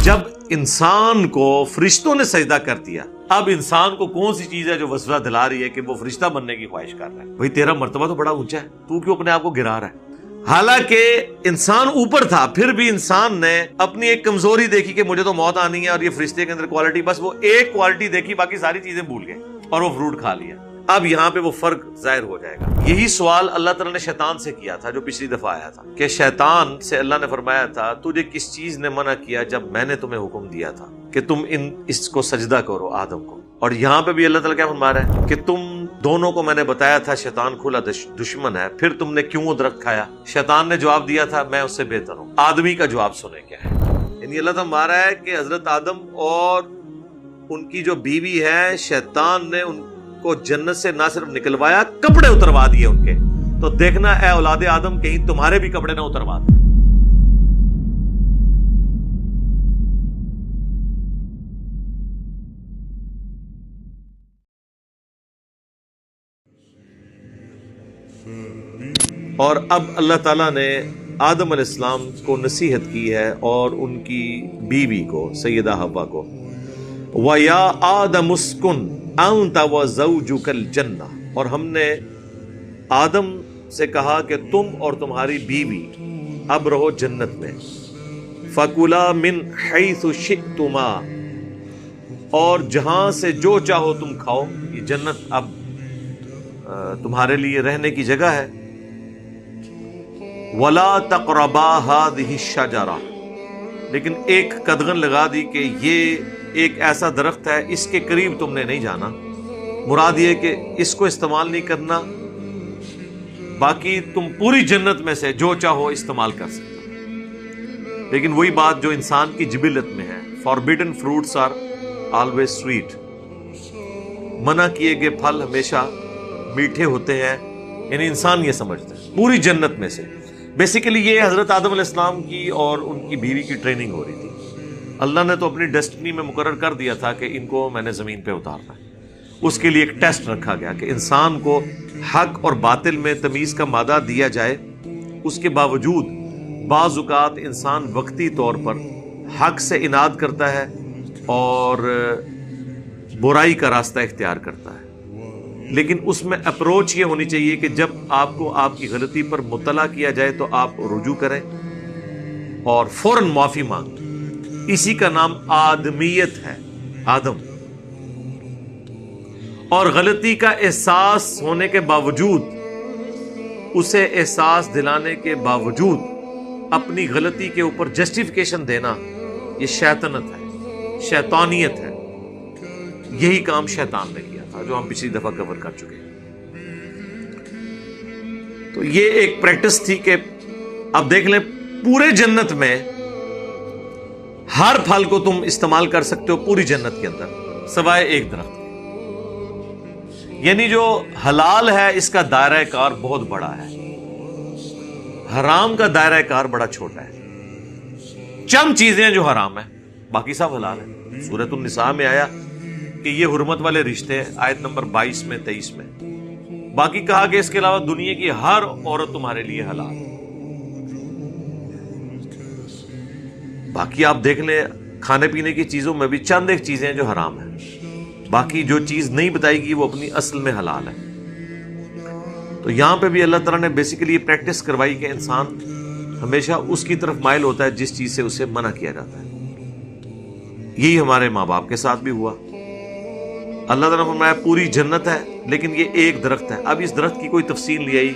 جب انسان کو فرشتوں نے سجدہ کر دیا، اب انسان کو کون سی چیز ہے جو وسوسہ دلا رہی ہے کہ وہ فرشتہ بننے کی خواہش کر رہا ہے؟ بھئی تیرا مرتبہ تو بڑا اونچا ہے، تو کیوں اپنے آپ کو گرا رہا ہے؟ حالانکہ انسان اوپر تھا، پھر بھی انسان نے اپنی ایک کمزوری دیکھی کہ مجھے تو موت آنی ہے، اور یہ فرشتے کے اندر کوالٹی، بس وہ ایک کوالٹی دیکھی، باقی ساری چیزیں بھول گئے اور وہ فروٹ کھا لیا۔ اب یہاں پہ وہ فرق ظاہر ہو جائے گا۔ یہی سوال اللہ تعالیٰ نے شیطان سے کیا تھا جو پچھلی دفعہ آیا تھا، کہ شیطان سے اللہ نے فرمایا تھا تجھے کس چیز نے منع کیا جب میں نے تمہیں حکم دیا تھا کہ تم اس کو سجدہ کرو، آدم کو؟ اور یہاں پہ بھی اللہ تعالیٰ کیا فرما رہا ہے کہ تم دونوں کو میں نے بتایا تھا شیطان کھلا دشمن ہے، پھر تم نے کیوں وہ درخت کھایا؟ شیطان نے جواب دیا تھا میں اس سے بہتر ہوں۔ آدمی کا جواب سنیں کیا ہے۔ یعنی اللہ تعالیٰ فرما رہا ہے کہ حضرت آدم اور ان کی جو بیوی ہے، شیطان نے ان کو جنت سے نہ صرف نکلوایا، کپڑے اتروا دیے ان کے۔ تو دیکھنا اے اولاد آدم کہیں تمہارے بھی کپڑے نہ اتروا دیں۔ اور اب اللہ تعالیٰ نے آدم علیہ السلام کو نصیحت کی ہے اور ان کی بیوی کو، سیدہ حوا کو، وَيَا آدَمُ اسْكُنْ أَنْتَ وَزَوْجُكَ الْجَنَّةَ، اور ہم نے آدم سے کہا کہ تم اور تمہاری بیوی اب رہو جنت میں، فَكُلَا مِنْ حَيْثُ شِئْتُمَا، اور جہاں سے جو چاہو تم کھاؤ۔ یہ جنت اب تمہارے لیے رہنے کی جگہ ہے۔ وَلَا تَقْرَبَا هَذِهِ الشَّجَرَةَ، لیکن ایک قدغن لگا دی کہ یہ ایک ایسا درخت ہے، اس کے قریب تم نے نہیں جانا۔ مراد یہ کہ اس کو استعمال نہیں کرنا، باقی تم پوری جنت میں سے جو چاہو استعمال کر سکتے۔ لیکن وہی بات جو انسان کی جبلت میں ہے، forbidden fruits are always sweet, منع کیے گئے پھل ہمیشہ میٹھے ہوتے ہیں، یعنی انسان یہ سمجھتا ہے پوری جنت میں سے۔ بیسیکلی یہ حضرت آدم علیہ السلام کی اور ان کی بیوی کی ٹریننگ ہو رہی تھی۔ اللہ نے تو اپنی ڈیسٹنی میں مقرر کر دیا تھا کہ ان کو میں نے زمین پہ اتارنا ہے۔ اس کے لیے ایک ٹیسٹ رکھا گیا کہ انسان کو حق اور باطل میں تمیز کا مادہ دیا جائے، اس کے باوجود بعض اوقات انسان وقتی طور پر حق سے اناد کرتا ہے اور برائی کا راستہ اختیار کرتا ہے۔ لیکن اس میں اپروچ یہ ہونی چاہیے کہ جب آپ کو آپ کی غلطی پر مطلع کیا جائے تو آپ رجوع کریں اور فوراً معافی مانگیں۔ اسی کا نام آدمیت ہے، آدم۔ اور غلطی کا احساس ہونے کے باوجود، اسے احساس دلانے کے باوجود اپنی غلطی کے اوپر جسٹیفیکیشن دینا، یہ شیطنت ہے، شیطانیت ہے۔ یہی کام شیطان نے کیا تھا جو ہم پچھلی دفعہ کور کر چکے ہیں۔ تو یہ ایک پریکٹس تھی کہ اب دیکھ لیں پورے جنت میں ہر پھل کو تم استعمال کر سکتے ہو پوری جنت کے اندر، سوائے ایک درخت۔ یعنی جو حلال ہے اس کا دائرہ کار بہت بڑا ہے، حرام کا دائرہ کار بڑا چھوٹا ہے۔ چند چیزیں جو حرام ہیں، باقی سب حلال ہیں۔ سورۃ النساء میں آیا کہ یہ حرمت والے رشتے، آیت نمبر 22 میں 23 میں۔ باقی کہا کہ اس کے علاوہ دنیا کی ہر عورت تمہارے لیے حلال ہے۔ باقی آپ دیکھ لیں کھانے پینے کی چیزوں میں بھی چند ایک چیزیں جو حرام ہیں، باقی جو چیز نہیں بتائے گی وہ اپنی اصل میں حلال ہے۔ تو یہاں پہ بھی اللہ تعالیٰ نے بیسیکلی یہ پریکٹس کروائی کہ انسان ہمیشہ اس کی طرف مائل ہوتا ہے جس چیز سے اسے منع کیا جاتا ہے۔ یہی ہمارے ماں باپ کے ساتھ بھی ہوا۔ اللہ تعالیٰ نے فرمایا پوری جنت ہے لیکن یہ ایک درخت ہے۔ اب اس درخت کی کوئی تفصیل نہیں آئی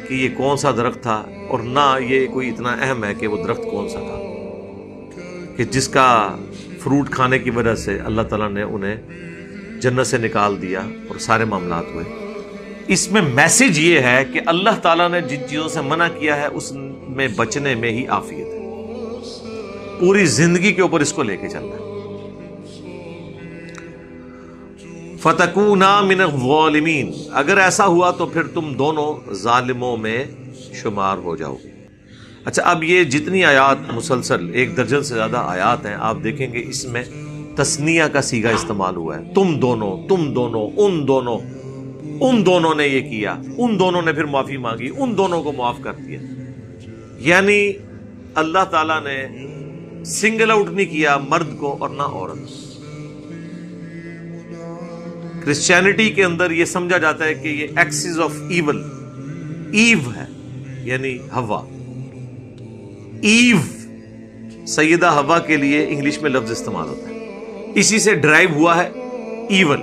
کہ یہ کون سا درخت تھا، اور نہ یہ کوئی اتنا اہم ہے کہ وہ درخت کون سا تھا کہ جس کا فروٹ کھانے کی وجہ سے اللہ تعالیٰ نے انہیں جنت سے نکال دیا اور سارے معاملات ہوئے۔ اس میں میسج یہ ہے کہ اللہ تعالیٰ نے جن چیزوں سے منع کیا ہے اس میں بچنے میں ہی عافیت ہے۔ پوری زندگی کے اوپر اس کو لے کے چلنا ہے۔ فَتَكُونَا مِنَ الظَّالِمِينَ، اگر ایسا ہوا تو پھر تم دونوں ظالموں میں شمار ہو جاؤ گے۔ اچھا، اب یہ جتنی آیات مسلسل 1 درجن سے زیادہ آیات ہیں، آپ دیکھیں گے اس میں تثنیہ کا صیغہ استعمال ہوا ہے۔ تم دونوں، تم دونوں، ان دونوں نے یہ کیا، ان دونوں نے پھر معافی مانگی، ان دونوں کو معاف کر دیا۔ یعنی اللہ تعالیٰ نے سنگل آؤٹ نہیں کیا مرد کو اور نہ عورت. کرسچینٹی کے اندر یہ سمجھا جاتا ہے کہ یہ ایکسس آف ایول ایو ہے، یعنی ہوا. ایو سیدہ ہوا کے لیے انگلش میں لفظ استعمال ہوتا ہے، اسی سے ڈرائیو ہوا ہے ایول،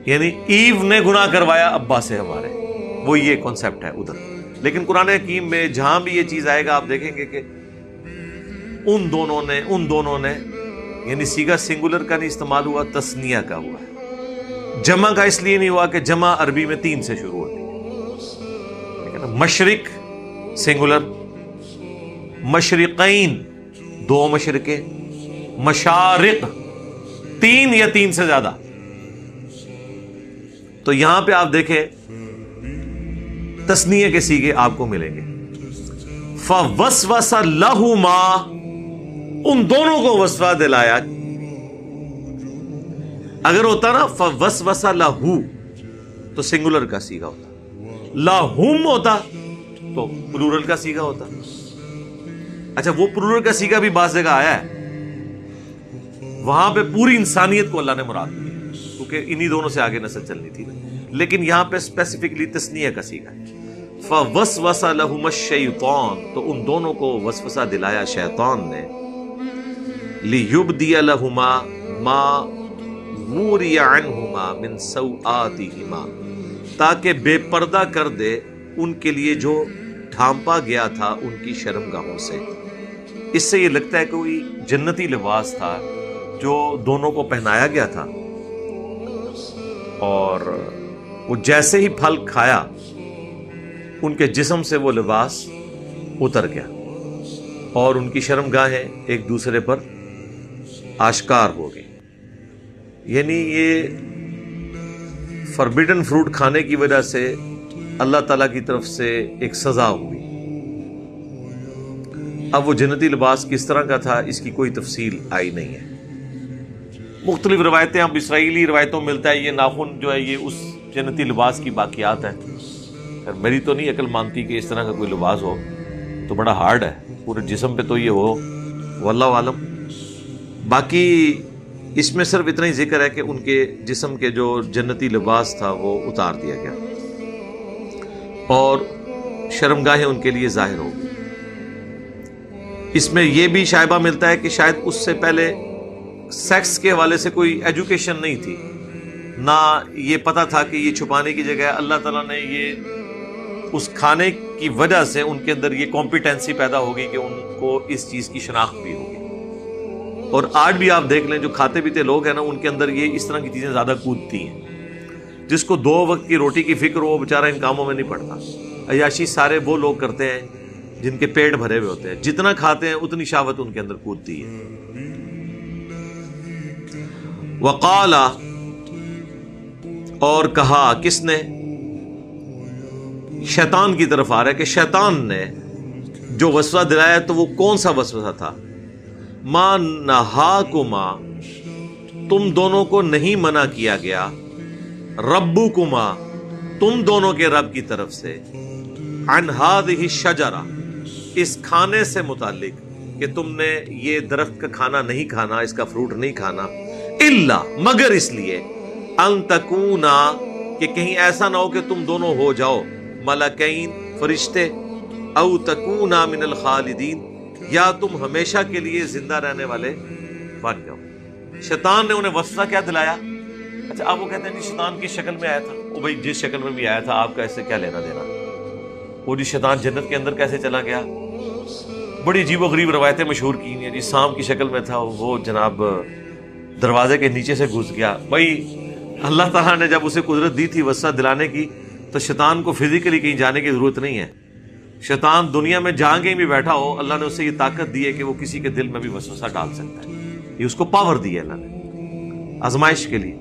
یعنی ایو نے گناہ کروایا ابا سے ہمارے، وہ یہ کانسیپٹ ہے ادھر. لیکن قرآن حکیم میں جہاں بھی یہ چیز آئے گا آپ دیکھیں گے کہ ان دونوں نے یعنی صیغہ سنگولر کا نہیں استعمال ہوا، تثنیہ کا ہوا ہے. جمع کا اس لیے نہیں ہوا کہ جمع عربی میں 3 سے شروع ہوتی ہے. مشرق سنگولر، مشرقین 2 مشرقیں، مشارق 3 یا 3 سے زیادہ. تو یہاں پہ آپ دیکھیں تثنیہ کے صیغے آپ کو ملیں گے. فوسوس لہما، ان دونوں کو وسوسہ دلایا. اگر ہوتا نا فوسوس لہو تو سنگولر کا صیغہ ہوتا، لہم ہوتا تو پلورل کا صیغہ ہوتا. اچھا وہ پلورل کا صیغہ بھی بعض جگہ آیا ہے، وہاں پہ پوری انسانیت کو اللہ نے مراد دیا کیونکہ انہی دونوں سے آگے نسل چلنی تھی. لیکن یہاں پہ اسپیسیفکلی تثنیہ کا صیغہ ہے. فوسوس لہما الشیطان، تو ان دونوں کو وسوسہ دلایا شیطان نے. لیبدی لہما ما وری عنہما من سوآتہما، تاکہ بے پردہ کر دے ان کے لیے جو ڈھانپا گیا تھا ان کی شرمگاہوں سے. اس سے یہ لگتا ہے کہ کوئی جنتی لباس تھا جو دونوں کو پہنایا گیا تھا، اور وہ جیسے ہی پھل کھایا ان کے جسم سے وہ لباس اتر گیا اور ان کی شرمگاہیں ایک دوسرے پر آشکار ہو گئی. یعنی یہ فربیڈن فروٹ کھانے کی وجہ سے اللہ تعالیٰ کی طرف سے ایک سزا ہوئی. اب وہ جنتی لباس کس طرح کا تھا اس کی کوئی تفصیل آئی نہیں ہے. مختلف روایتیں، اب اسرائیلی روایتوں میں ملتا ہے یہ ناخن جو ہے یہ اس جنتی لباس کی باقیات ہیں. میری تو نہیں عقل مانتی کہ اس طرح کا کوئی لباس ہو، تو بڑا ہارڈ ہے پورے جسم پہ تو یہ ہو، واللہ عالم. باقی اس میں صرف اتنا ہی ذکر ہے کہ ان کے جسم کے جو جنتی لباس تھا وہ اتار دیا گیا اور شرمگاہیں ان کے لیے ظاہر ہو گئی. اس میں یہ بھی شائبہ ملتا ہے کہ شاید اس سے پہلے سیکس کے حوالے سے کوئی ایجوکیشن نہیں تھی، نہ یہ پتا تھا کہ یہ چھپانے کی جگہ اللہ تعالیٰ نے یہ اس کھانے کی وجہ سے ان کے اندر یہ کمپیٹنسی پیدا ہوگی کہ ان کو اس چیز کی شناخت بھی ہوگی. اور آج بھی آپ دیکھ لیں جو کھاتے پیتے لوگ ہیں نا ان کے اندر یہ اس طرح کی چیزیں زیادہ کودتی ہیں. جس کو 2 وقت کی روٹی کی فکر ہو وہ بیچارہ ان کاموں میں نہیں پڑتا. عیاشی سارے وہ لوگ کرتے ہیں جن کے پیٹ بھرے ہوئے ہوتے ہیں، جتنا کھاتے ہیں اتنی شہوت ان کے اندر کودتی ہے. وقال، اور کہا، کس نے؟ شیطان کی طرف آ رہا ہے کہ شیطان نے جو وسوسہ دلایا تو وہ کون سا وسوسہ تھا؟ ما نہاکما، تم دونوں کو نہیں منع کیا گیا، ربکما، تم دونوں کے رب کی طرف سے، عن ہذہ الشجرہ، اس کھانے سے متعلق کہ تم نے یہ درخت کا کھانا نہیں کھانا، اس کا فروٹ نہیں کھانا، الا، مگر اس لیے، ان تکونا، کہ کہیں ایسا نہ ہو کہ تم دونوں ہو جاؤ ملکین، فرشتے، او تکونا من الخالدین، یا تم ہمیشہ کے لیے زندہ رہنے والے بن جاؤ. شیطان نے انہیں وسوسہ کیا دلایا؟ اچھا اب وہ کہتے ہیں جی شیطان کی شکل میں آیا تھا. وہ بھائی جس شکل میں بھی آیا تھا آپ کا اس سے کیا لینا دینا؟ وہ جی شیطان جنت کے اندر کیسے چلا گیا؟ بڑی عجیب و غریب روایتیں مشہور کی ہیں. جی سانپ کی شکل میں تھا، وہ جناب دروازے کے نیچے سے گھس گیا. بھائی اللہ تعالیٰ نے جب اسے قدرت دی تھی وسوسہ دلانے کی تو شیطان کو فزیکلی کہیں جانے کی ضرورت نہیں ہے. شیطان دنیا میں جہاں کہیں بھی بیٹھا ہو اللہ نے اسے یہ طاقت دی ہے کہ وہ کسی کے دل میں بھی وسوسہ ڈال سکتا ہے. یہ اس کو پاور دی ہے اللہ نے آزمائش کے لیے.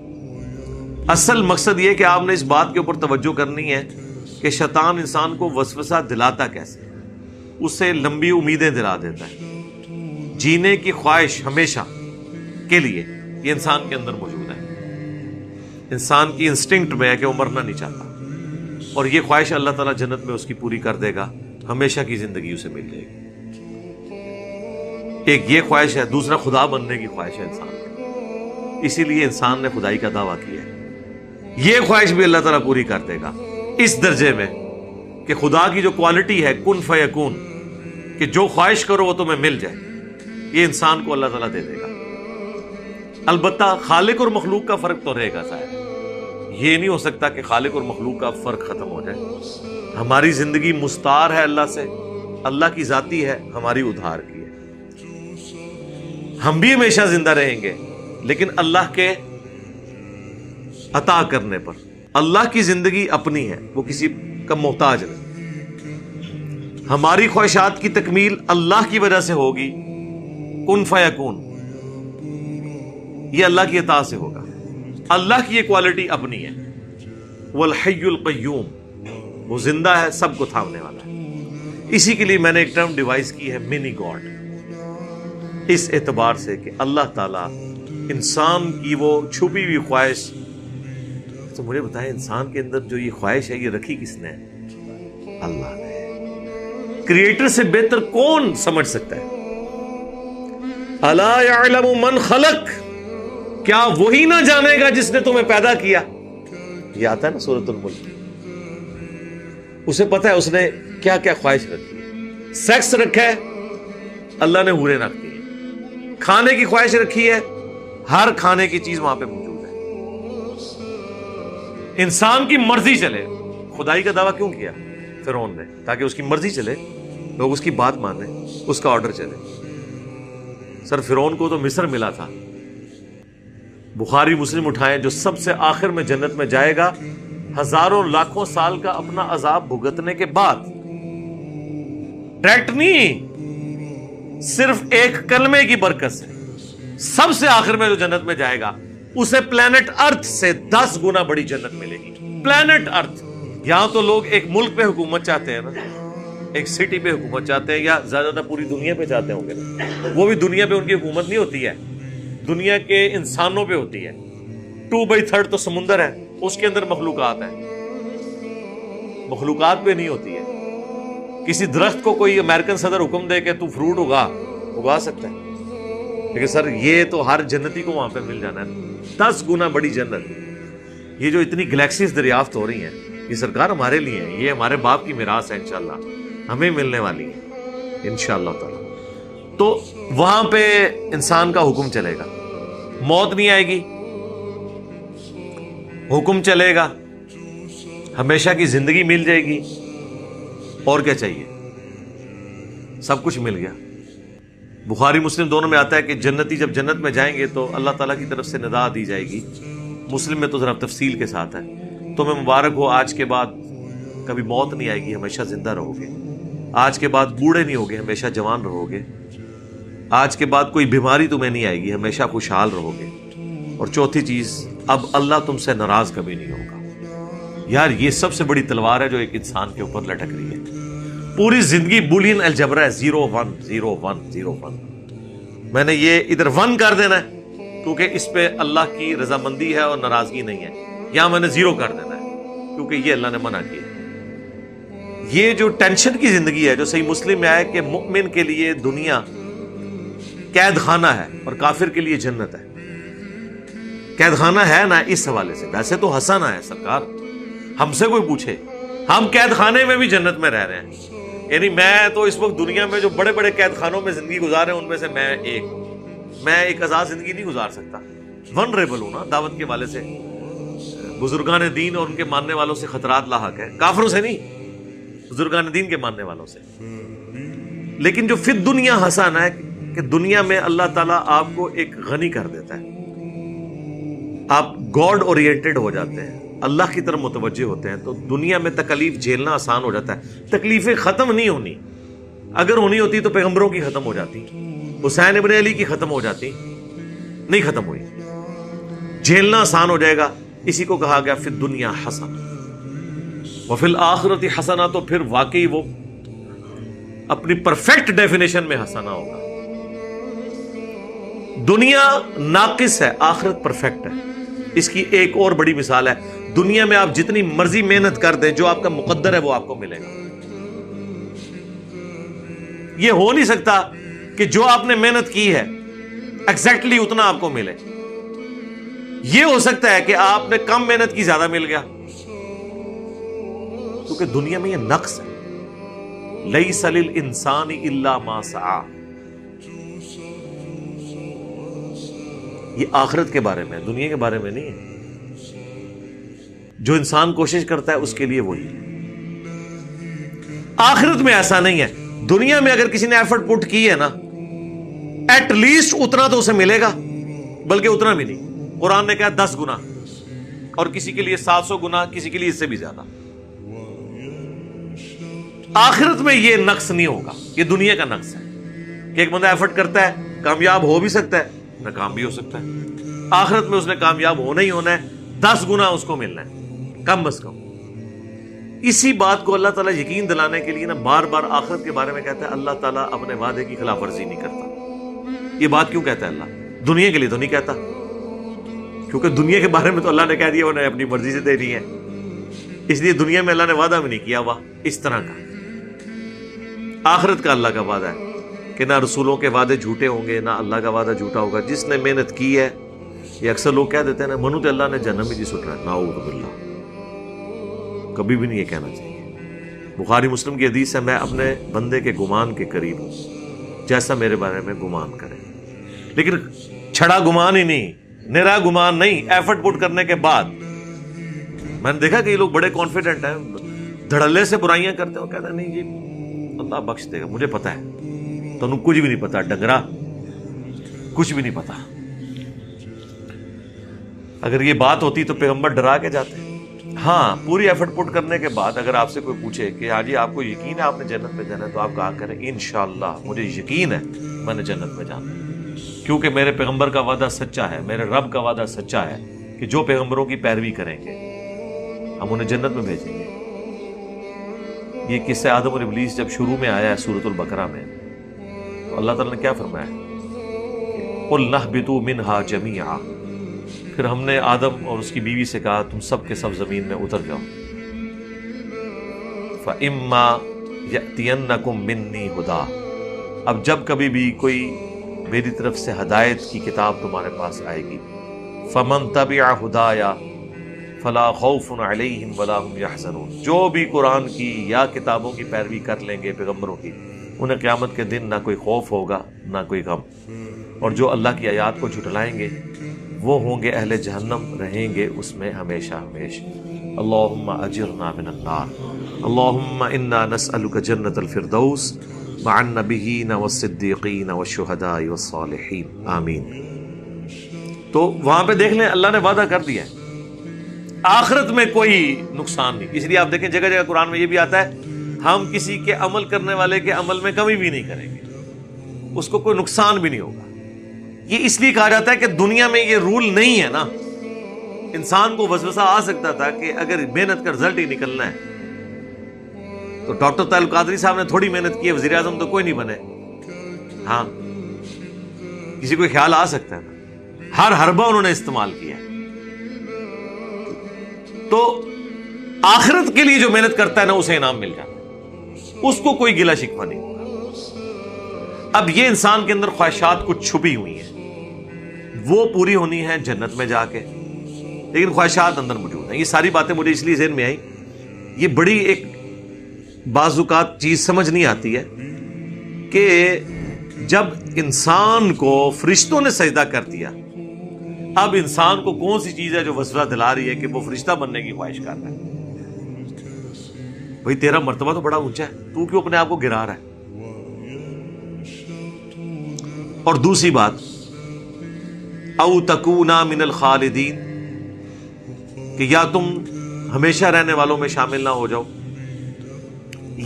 اصل مقصد یہ کہ آپ نے اس بات کے اوپر توجہ کرنی ہے کہ شیطان انسان کو وسوسہ دلاتا کیسے، اسے لمبی امیدیں دلا دیتا ہے. جینے کی خواہش ہمیشہ کے لیے یہ انسان کے اندر موجود ہے. انسان کی انسٹنکٹ میں ہے کہ وہ مرنا نہیں چاہتا، اور یہ خواہش اللہ تعالیٰ جنت میں اس کی پوری کر دے گا، ہمیشہ کی زندگی اسے مل جائے گی. ایک یہ خواہش ہے، دوسرا خدا بننے کی خواہش ہے انسان کی، اسی لیے انسان نے خدائی کا دعویٰ کیا ہے۔ یہ خواہش بھی اللہ تعالیٰ پوری کر دے گا اس درجے میں کہ خدا کی جو کوالٹی ہے کن فیکون، کہ جو خواہش کرو وہ تمہیں مل جائے، یہ انسان کو اللہ تعالیٰ دے دے گا۔ البتہ خالق اور مخلوق کا فرق تو رہے گا ظاہر، یہ نہیں ہو سکتا کہ خالق اور مخلوق کا فرق ختم ہو جائے۔ ہماری زندگی مستعار ہے اللہ سے، اللہ کی ذاتی ہے، ہماری ادھار کی ہے۔ ہم بھی ہمیشہ زندہ رہیں گے لیکن اللہ کے عطا کرنے پر۔ اللہ کی زندگی اپنی ہے، وہ کسی کا محتاج نہیں۔ ہماری خواہشات کی تکمیل اللہ کی وجہ سے ہوگی، کن فیکون، یہ اللہ کی عطا سے ہوگا۔ اللہ کی یہ کوالٹی اپنی ہے، وہ الحی القیوم، وہ زندہ ہے، سب کو تھامنے والا ہے۔ اسی کے لیے میں نے ایک ٹرم ڈیوائز کی ہے، منی گاڈ، اس اعتبار سے کہ اللہ تعالیٰ انسان کی وہ چھپی ہوئی خواہش، تو مجھے بتائیں انسان کے اندر جو یہ خواہش ہے یہ رکھی کس نے؟ اللہ نے۔ کریٹر سے بہتر کون سمجھ سکتا ہے؟ الا یعلم من خلق، کیا وہی نہ جانے گا جس نے تمہیں پیدا کیا؟ یہ آتا ہے نا سورۃ الملک، اسے پتا ہے اس نے کیا کیا خواہش رکھی ہے۔ سیکس رکھا ہے، اللہ نے حوریں رکھ دی ہیں۔ کھانے کی خواہش رکھی ہے، ہر کھانے کی چیز وہاں پہ موجود ہے۔ انسان کی مرضی چلے، خدائی کا دعویٰ کیوں کیا فرعون نے؟ تاکہ اس کی مرضی چلے، لوگ اس کی بات مانیں، اس کا آرڈر چلے۔ سر فرعون کو تو مصر ملا تھا، بخاری مسلم اٹھائیں، جو سب سے آخر میں جنت میں جائے گا ہزاروں لاکھوں سال کا اپنا عذاب بھگتنے کے بعد، ڈائریکٹ نہیں، صرف ایک کلمے کی برکت سے سب سے آخر میں جو جنت میں جائے گا اسے پلانٹ ارتھ سے 10 گنا بڑی جنت ملے گی۔ پلانٹ ارتھ، یہاں تو لوگ ایک ملک پہ حکومت چاہتے ہیں نا، ایک سٹی پہ حکومت چاہتے ہیں، یا زیادہ تر پوری دنیا پہ چاہتے ہوں گے نا۔ وہ بھی دنیا پہ ان کی حکومت نہیں ہوتی ہے، دنیا کے انسانوں پہ ہوتی ہے۔ 2/3 تو سمندر ہے، اس کے اندر مخلوقات ہیں، مخلوقات پہ نہیں ہوتی ہے۔ کسی درخت کو کوئی امریکن صدر حکم دے کہ تو فروٹ اگا سکتا ہے، لیکن سر یہ تو ہر جنتی کو وہاں پہ مل جانا ہے۔ 10 گنا بڑی جنت، یہ جو اتنی گلیکسیز دریافت ہو رہی ہیں، یہ سرکار ہمارے لیے ہیں، یہ ہمارے باپ کی میراث ہے، انشاءاللہ ہمیں ملنے والی ہے انشاءاللہ تعالی۔ تو وہاں پہ انسان کا حکم چلے گا، موت نہیں آئے گی، حکم چلے گا، ہمیشہ کی زندگی مل جائے گی، اور کیا چاہیے؟ سب کچھ مل گیا۔ بخاری مسلم دونوں میں آتا ہے کہ جنتی جب جنت میں جائیں گے تو اللہ تعالیٰ کی طرف سے ندا دی جائے گی، مسلم میں تو ذرا تفصیل کے ساتھ ہے، تمہیں مبارک ہو، آج کے بعد کبھی موت نہیں آئے گی، ہمیشہ زندہ رہو گے، آج کے بعد بوڑھے نہیں ہوگے، ہمیشہ جوان رہو گے، آج کے بعد کوئی بیماری تمہیں نہیں آئے گی، ہمیشہ خوشحال رہو گے، اور چوتھی چیز، اب اللہ تم سے ناراض کبھی نہیں ہوگا۔ یار یہ سب سے بڑی تلوار ہے جو ایک انسان کے اوپر لٹک رہی ہے۔ پوری زندگی بولین الجبرا ہے، 0 1 0 1 0 1۔ میں نے یہ ادھر 1 کر دینا ہے کیونکہ اس پہ اللہ کی رضامندی ہے اور ناراضگی نہیں ہے، یہاں میں نے 0 کر دینا ہے کیونکہ یہ اللہ نے منع کیا۔ یہ جو ٹینشن کی زندگی ہے، جو صحیح مسلم میں آئے کہ مؤمن کے لیے دنیا قید خانہ ہے اور کافر کے لیے جنت ہے۔ قید خانہ ہے نا اس حوالے سے، ویسے تو حسنہ ہے سرکار، ہم سے کوئی پوچھے، ہم قید خانے میں بھی جنت میں رہ رہے ہیں۔ یعنی میں تو اس وقت دنیا میں جو بڑے بڑے قید خانوں میں زندگی گزار رہے ہیں ان میں سے میں ایک آزاد زندگی نہیں گزار سکتا۔ ونریبل ہوں نا دعوت کے والے سے، بزرگان دین اور ان کے ماننے والوں سے خطرات لاحق ہے، کافروں سے نہیں، بزرگان دین کے ماننے والوں سے۔ لیکن جو فی دنیا حسن ہے کہ دنیا میں اللہ تعالیٰ آپ کو ایک غنی کر دیتا ہے، آپ گاڈ اورینٹڈ ہو جاتے ہیں، اللہ کی طرف متوجہ ہوتے ہیں، تو دنیا میں تکلیف جھیلنا آسان ہو جاتا ہے۔ تکلیفیں ختم نہیں ہونی، اگر ہونی ہوتی تو پیغمبروں کی ختم ہو جاتی، حسین ابن علی کی ختم ہو جاتی، نہیں ختم ہوئی۔ جھیلنا آسان ہو جائے گا، اسی کو کہا گیا فی الدنیا حسنہ وفی الآخرۃ حسنہ، تو پھر واقعی وہ اپنی پرفیکٹ ڈیفینیشن میں حسنہ ہوگا۔ دنیا ناقص ہے، آخرت پرفیکٹ ہے۔ اس کی ایک اور بڑی مثال ہے، دنیا میں آپ جتنی مرضی محنت کر دیں، جو آپ کا مقدر ہے وہ آپ کو ملے گا۔ یہ ہو نہیں سکتا کہ کہ جو آپ نے محنت کی ہے ایگزیکٹلی اتنا آپ کو ملے. یہ ہو سکتا ہے کہ آپ نے کم محنت کی زیادہ مل گیا، کیونکہ دنیا میں یہ نقص ہے. لیس للانسان الا ما سعی. یہ آخرت کے بارے میں، دنیا کے بارے میں نہیں ہے. جو انسان کوشش کرتا ہے اس کے لیے وہی ہے. آخرت میں ایسا نہیں ہے. دنیا میں اگر کسی نے ایفرٹ پٹ کی ہے نا، ایٹ لیسٹ اتنا تو اسے ملے گا، بلکہ اتنا بھی نہیں. قرآن نے کہا 10 گنا، اور کسی کے لیے 700 گنا، کسی کے لیے اس سے بھی زیادہ. آخرت میں یہ نقص نہیں ہوگا. یہ دنیا کا نقص ہے کہ ایک بندہ ایفرٹ کرتا ہے، کامیاب ہو بھی سکتا ہے، ناکام بھی ہو سکتا ہے. آخرت میں اس نے کامیاب ہونا ہی ہونا ہے، 10 گنا اس کو ملنا ہے کم از کم. اسی بات کو اللہ تعالیٰ یقین دلانے کے لیے نا بار بار آخرت کے بارے میں کہتا ہے اللہ تعالیٰ اپنے وعدے کی خلاف ورزی نہیں کرتا. یہ بات کیوں کہتا ہے اللہ؟ دنیا کے لیے تو نہیں کہتا، کیونکہ دنیا کے بارے میں تو اللہ نے کہہ دیا انہیں اپنی مرضی سے دینی ہے. اس لیے دنیا میں اللہ نے وعدہ بھی نہیں کیا ہوا اس طرح کا. آخرت کا اللہ کا وعدہ ہے کہ نہ رسولوں کے وعدے جھوٹے ہوں گے، نہ اللہ کا وعدہ جھوٹا ہوگا. جس نے محنت کی ہے، یہ اکثر لوگ کہہ دیتے ہیں نا منو تے اللہ نے جہنم میں جی سٹ رہا ہے. نعوذ باللہ، کبھی بھی نہیں یہ کہنا چاہیے. بخاری مسلم کی حدیث ہے میں اپنے بندے کے گمان کے قریب ہوں جیسا میرے بارے میں گمان کرے. لیکن چھڑا گمان ہی نہیں، نرا گمان نہیں. ایفرٹ پٹ کرنے کے بعد میں نے دیکھا کہ یہ لوگ بڑے کانفیڈنٹ ہیں، دھڑلے سے برائیاں کرتے ہیں، کہتے ہیں نہیں جی اللہ بخش دے گا، مجھے پتا ہے. تو انہوں کچھ بھی نہیں پتا، ڈنگرا کچھ بھی نہیں پتا. اگر یہ بات ہوتی تو پیغمبر ڈرا کے جاتے. ہاں، پوری ایفرٹ پٹ کرنے کے بعد اگر آپ سے کوئی پوچھے کہ ہاں جی آپ کو یقین ہے آپ نے جنت میں جانا ہے، تو آپ کہا کریں انشاءاللہ مجھے یقین ہے میں نے جنت میں جانا ہے، کیونکہ میرے پیغمبر کا وعدہ سچا ہے، میرے رب کا وعدہ سچا ہے کہ جو پیغمبروں کی پیروی کریں گے ہم انہیں جنت میں بھیجیں گے. یہ قصہ آدم اور ابلیس جب شروع میں آیا ہے سورۃ البقرہ میں، تو اللہ تعالیٰ نے کیا فرمایا؟ قُلْ نَهْبِطُوا مِنْهَا جَمِيعًا. پھر ہم نے آدم اور اس کی بیوی سے کہا تم سب کے سب زمین میں اتر جاؤ. فَإِمَّا يَأْتِيَنَّكُم مِّنِّي هُدًى. اب جب کبھی بھی کوئی میری طرف سے ہدایت کی کتاب تمہارے پاس آئے گی، فَمَن تَبِعَ هُدَايَ فَلَا خَوْفٌ عَلَيْهِمْ وَلَا هُمْ يَحْزَنُونَ. جو بھی قرآن کی یا کتابوں کی پیروی کر لیں گے پیغمبروں کی، انہیں قیامت کے دن نہ کوئی خوف ہوگا نہ کوئی غم. اور جو اللہ کی آیات کو جھٹلائیں گے وہ ہوں گے اہل جہنم، رہیں گے اس میں ہمیشہ ہمیشہ. اللہم اجرنا من النار. اللہم انا نسألک جنت الفردوس مع النبیین والصدیقین والشہداء والصالحین. آمین. تو وہاں پہ دیکھ لیں اللہ نے وعدہ کر دیا ہے آخرت میں کوئی نقصان نہیں. اس لیے آپ دیکھیں جگہ جگہ قرآن میں یہ بھی آتا ہے ہم کسی کے عمل کرنے والے کے عمل میں کمی بھی نہیں کریں گے، اس کو کوئی نقصان بھی نہیں ہوگا. یہ اس لیے کہا جاتا ہے کہ دنیا میں یہ رول نہیں ہے نا. انسان کو وسوسہ آ سکتا تھا کہ اگر محنت کا رزلٹ ہی نکلنا ہے تو ڈاکٹر طاہر القادری صاحب نے تھوڑی محنت کی ہے، وزیر اعظم تو کوئی نہیں بنے. ہاں، کسی کو خیال آ سکتا ہے نا، ہر حربہ انہوں نے استعمال کیا. تو آخرت کے لیے جو محنت کرتا ہے نا اسے انعام مل جاتا ہے، اس کو کوئی گلہ شکوہ نہیں ہوگا. اب یہ انسان کے اندر خواہشات کچھ چھپی ہوئی ہیں، وہ پوری ہونی ہے جنت میں جا کے، لیکن خواہشات اندر موجود ہیں. یہ ساری باتیں مجھے اس لیے ذہن میں آئی، یہ بڑی ایک بعض اوقات چیز سمجھ نہیں آتی ہے کہ جب انسان کو فرشتوں نے سجدہ کر دیا، اب انسان کو کون سی چیز ہے جو وسوسہ دلا رہی ہے کہ وہ فرشتہ بننے کی خواہش کر رہا ہے؟ بھئی تیرا مرتبہ تو بڑا اونچا ہے، تو کیوں اپنے آپ کو گرا رہا ہے؟ اور دوسری بات، او تکونا من الخالدین، کہ یا تم ہمیشہ رہنے والوں میں شامل نہ ہو جاؤ.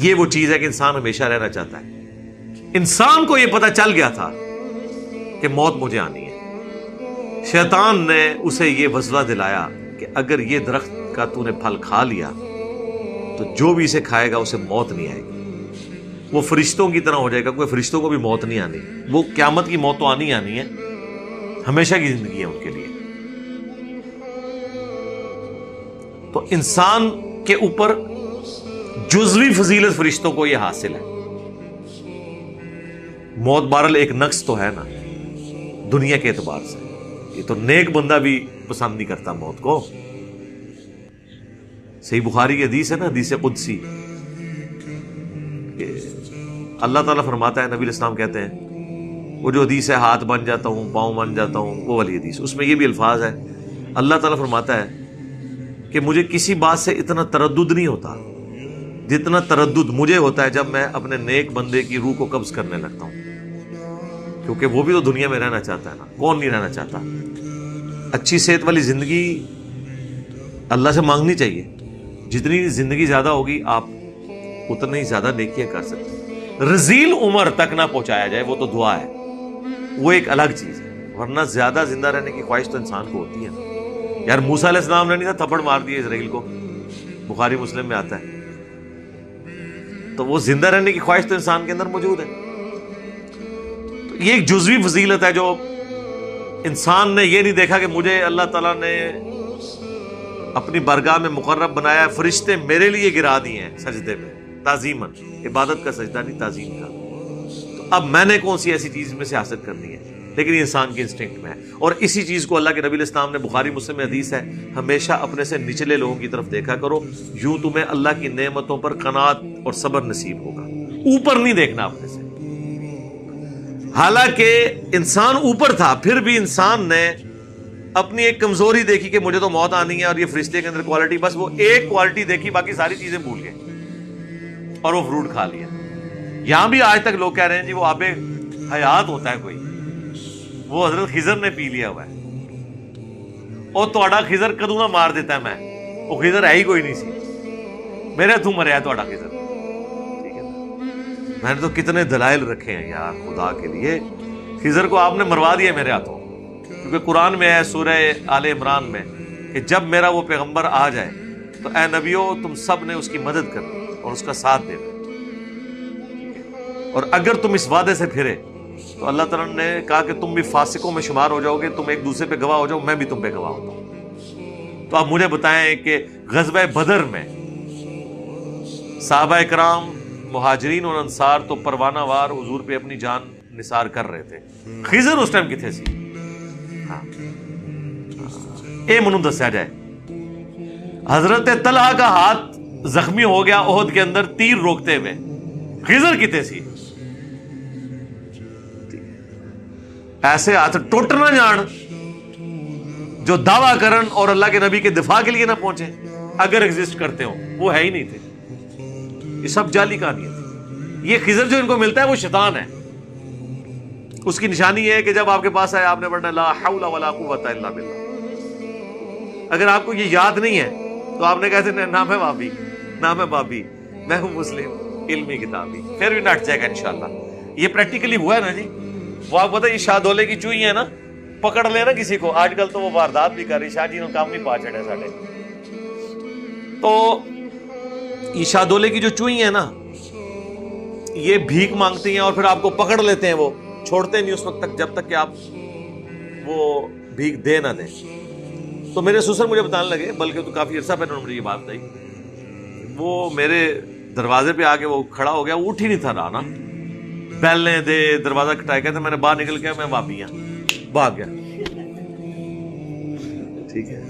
یہ وہ چیز ہے کہ انسان ہمیشہ رہنا چاہتا ہے. انسان کو یہ پتہ چل گیا تھا کہ موت مجھے آنی ہے. شیطان نے اسے یہ وسوسہ دلایا کہ اگر یہ درخت کا تو نے پھل کھا لیا تو جو بھی اسے کھائے گا اسے موت نہیں آئے گی، وہ فرشتوں کی طرح ہو جائے گا. کوئی فرشتوں کو بھی موت نہیں آنی، وہ قیامت کی موت تو آنی ہے، ہمیشہ کی زندگی ہے ان کے لیے. تو انسان کے اوپر جزوی فضیلت فرشتوں کو یہ حاصل ہے. موت بہرحال ایک نقص تو ہے نا دنیا کے اعتبار سے، یہ تو نیک بندہ بھی پسند نہیں کرتا موت کو. صحیح بخاری کی حدیث ہے نا، حدیث قدسی، کہ اللہ تعالیٰ فرماتا ہے، نبی علیہ السلام کہتے ہیں، وہ جو حدیث ہے ہاتھ بن جاتا ہوں پاؤں بن جاتا ہوں، وہ والی حدیث، اس میں یہ بھی الفاظ ہے، اللہ تعالیٰ فرماتا ہے کہ مجھے کسی بات سے اتنا تردد نہیں ہوتا جتنا تردد مجھے ہوتا ہے جب میں اپنے نیک بندے کی روح کو قبض کرنے لگتا ہوں، کیونکہ وہ بھی تو دنیا میں رہنا چاہتا ہے نا، کون نہیں رہنا چاہتا. اچھی صحت والی زندگی اللہ سے مانگنی چاہیے، جتنی زندگی زیادہ ہوگی آپ اتنی زیادہ نیکیاں کر سکتے ہیں. رذیل عمر تک نہ پہنچایا جائے وہ تو دعا ہے، وہ ایک الگ چیز ہے، ورنہ زیادہ زندہ رہنے کی خواہش تو انسان کو ہوتی ہے. یار موسیٰ علیہ السلام نے نہیں تھا تھپڑ مار دیا اسرائیل کو، بخاری مسلم میں آتا ہے، تو وہ زندہ رہنے کی خواہش تو انسان کے اندر موجود ہے. تو یہ ایک جزوی فضیلت ہے جو انسان نے یہ نہیں دیکھا کہ مجھے اللہ تعالیٰ نے اپنی بارگاہ میں مقرب بنایا، فرشتے میرے لیے گرا دیے ہیں سجدے میں تعظیماً، عبادت کا سجدہ نہیں تعظیم کا، تو اب میں نے کون سی ایسی چیز میں سے حاصل کرنی ہے. لیکن یہ انسان کی انسٹنکٹ میں ہے، اور اسی چیز کو اللہ کے نبی علیہ السلام نے، بخاری مسلم میں حدیث ہے، ہمیشہ اپنے سے نچلے لوگوں کی طرف دیکھا کرو، یوں تمہیں اللہ کی نعمتوں پر قناعت اور صبر نصیب ہوگا. اوپر نہیں دیکھنا اپنے سے. حالانکہ انسان اوپر تھا، پھر بھی انسان نے اپنی ایک کمزوری دیکھی کہ مجھے تو موت آنی ہے، اور یہ فرشتے کے اندر کوالٹی، بس وہ ایک کوالٹی دیکھی، باقی ساری چیزیں بھول گئے اور وہ فروٹ کھا لیا. یہاں بھی آج تک لوگ کہہ رہے ہیں جی وہ آب حیات ہوتا ہے کوئی، وہ حضرت خضر نے پی لیا ہوا ہے، اور تہاڈا خضر کدوں نہ مار دیتا ہے، میں وہ خضر ہے ہی کوئی نہیں سی، میرے تو مریا تہاڈا خضر. ٹھیک ہے، میں نے تو کتنے دلائل رکھے ہیں یار خدا کے لیے، خضر کو آپ نے مروا دیا میرے ہاتھوں، کیونکہ قرآن میں ہے سورہ آل عمران میں کہ جب میرا وہ پیغمبر آ جائے تو اے نبیو تم سب نے اس کی مدد کرنی اور اس کا ساتھ دینا، اور اگر تم اس وعدے سے پھرے تو اللہ تعالیٰ نے کہا کہ تم بھی فاسقوں میں شمار ہو جاؤ گے، تم ایک دوسرے پہ گواہ ہو جاؤ، میں بھی تم پہ گواہ ہوتا ہوں. تو آپ مجھے بتائیں کہ غزوہ بدر میں صحابہ کرام مہاجرین اور انصار تو پروانہ وار حضور پہ اپنی جان نثار کر رہے تھے، خضر اس ٹائم کتنے سی؟ اے منو دسیا جائے، حضرت طلحہ کا ہاتھ زخمی ہو گیا احد کے اندر تیر روکتے ہوئے، خضر کتنے سی؟ ایسے ہاتھ ٹوٹ نہ جان جو دعویٰ کرن اور اللہ کے نبی کے دفاع کے لیے نہ پہنچے، اگر ایگزسٹ کرتے ہوں، وہ ہے ہی نہیں تھے. یہ سب جعلی کہانیاں تھی. یہ خضر جو ان کو ملتا ہے وہ شیطان ہے. اس کی نشانی یہ ہے کہ جب آپ کے پاس آئے آپ نے پڑھنا لا حول ولا قوت الا باللہ. اگر آپ کو یہ یاد نہیں ہے تو آپ نے کہتے ہیں نام ہے بابی، نام ہے بابی، میں ہوں مسلم علمی کتابی، پھر بھی نٹ جائے گا انشاءاللہ. یہ پریکٹیکلی ہوا ہے نا جی. وہ آپ پتہ یہ شاہ دولے کی چوئی ہے نا، پکڑ لے نا کسی کو، آج کل تو وہ واردات بھی کر رہی، شاہ جی نے کام نہیں پا چڑھے ساڑھے. تو یہ شاہ دولے کی جو چوئی ہے نا، یہ بھیک مانگتی ہیں اور پھر آپ کو پکڑ لیتے ہیں، وہ چھوڑتے نہیں اس وقت تک جب تک کہ آپ وہ بھیک دے نہ دیں. تو میرے سسر مجھے بتانے لگے، بلکہ تو کافی عرصہ پہلے مجھے یہ بات بتائی، وہ میرے دروازے پہ آ کے وہ کھڑا ہو گیا، وہ اٹھ ہی نہیں تھا رہا نا، بیلنے دے دروازہ کٹائے، کہتے میں نے باہر نکل کے میں وابی ہوں، بھاگ گیا. ٹھیک ہے،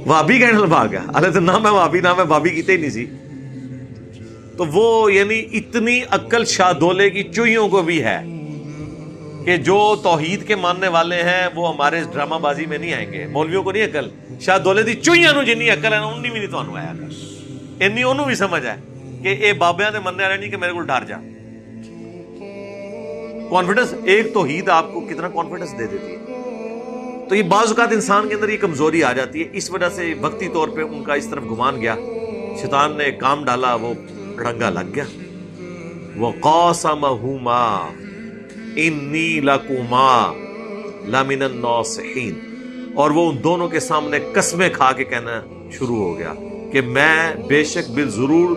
وابی کہنے بھاگ گیا، اللہ تو نہ میں وابی نہ میں بابی کیتے ہی نہیں سی. تو وہ یعنی اتنی عقل شاہ دولے کی چوئیوں کو بھی ہے کہ جو توحید کے ماننے والے ہیں وہ ہمارے ڈرامہ بازی میں نہیں آئیں گے. مولویوں کو نہیں عقل، شاہ دولے دی چوئیاں نو جنی عقل ہے نا انہی بھی نہیں تانوں آیا کر، انی انہوں بھی سمجھ ہے کہ اے بابیاں دے مننے والے نہیں کہ میرے کو ڈر جا. کانفیڈنس، ایک توحید آپ کو کتنا کانفیڈنس دے دیتی ہے. تو یہ بعض اوقات انسان کے اندر یہ کمزوری آ جاتی ہے، اس وجہ سے وقتی طور پہ ان کا اس طرف گمان گیا، شیطان نے کام ڈالا، وہ ڑنگا لگ گیا. وَقَاسَمَهُمَا إِنِّي لَكُمَا لَمِنَ النَّاصِحِينَ، اور وہ ان دونوں کے سامنے قسمیں کھا کے کہنا شروع ہو گیا کہ میں بے شک بالضرور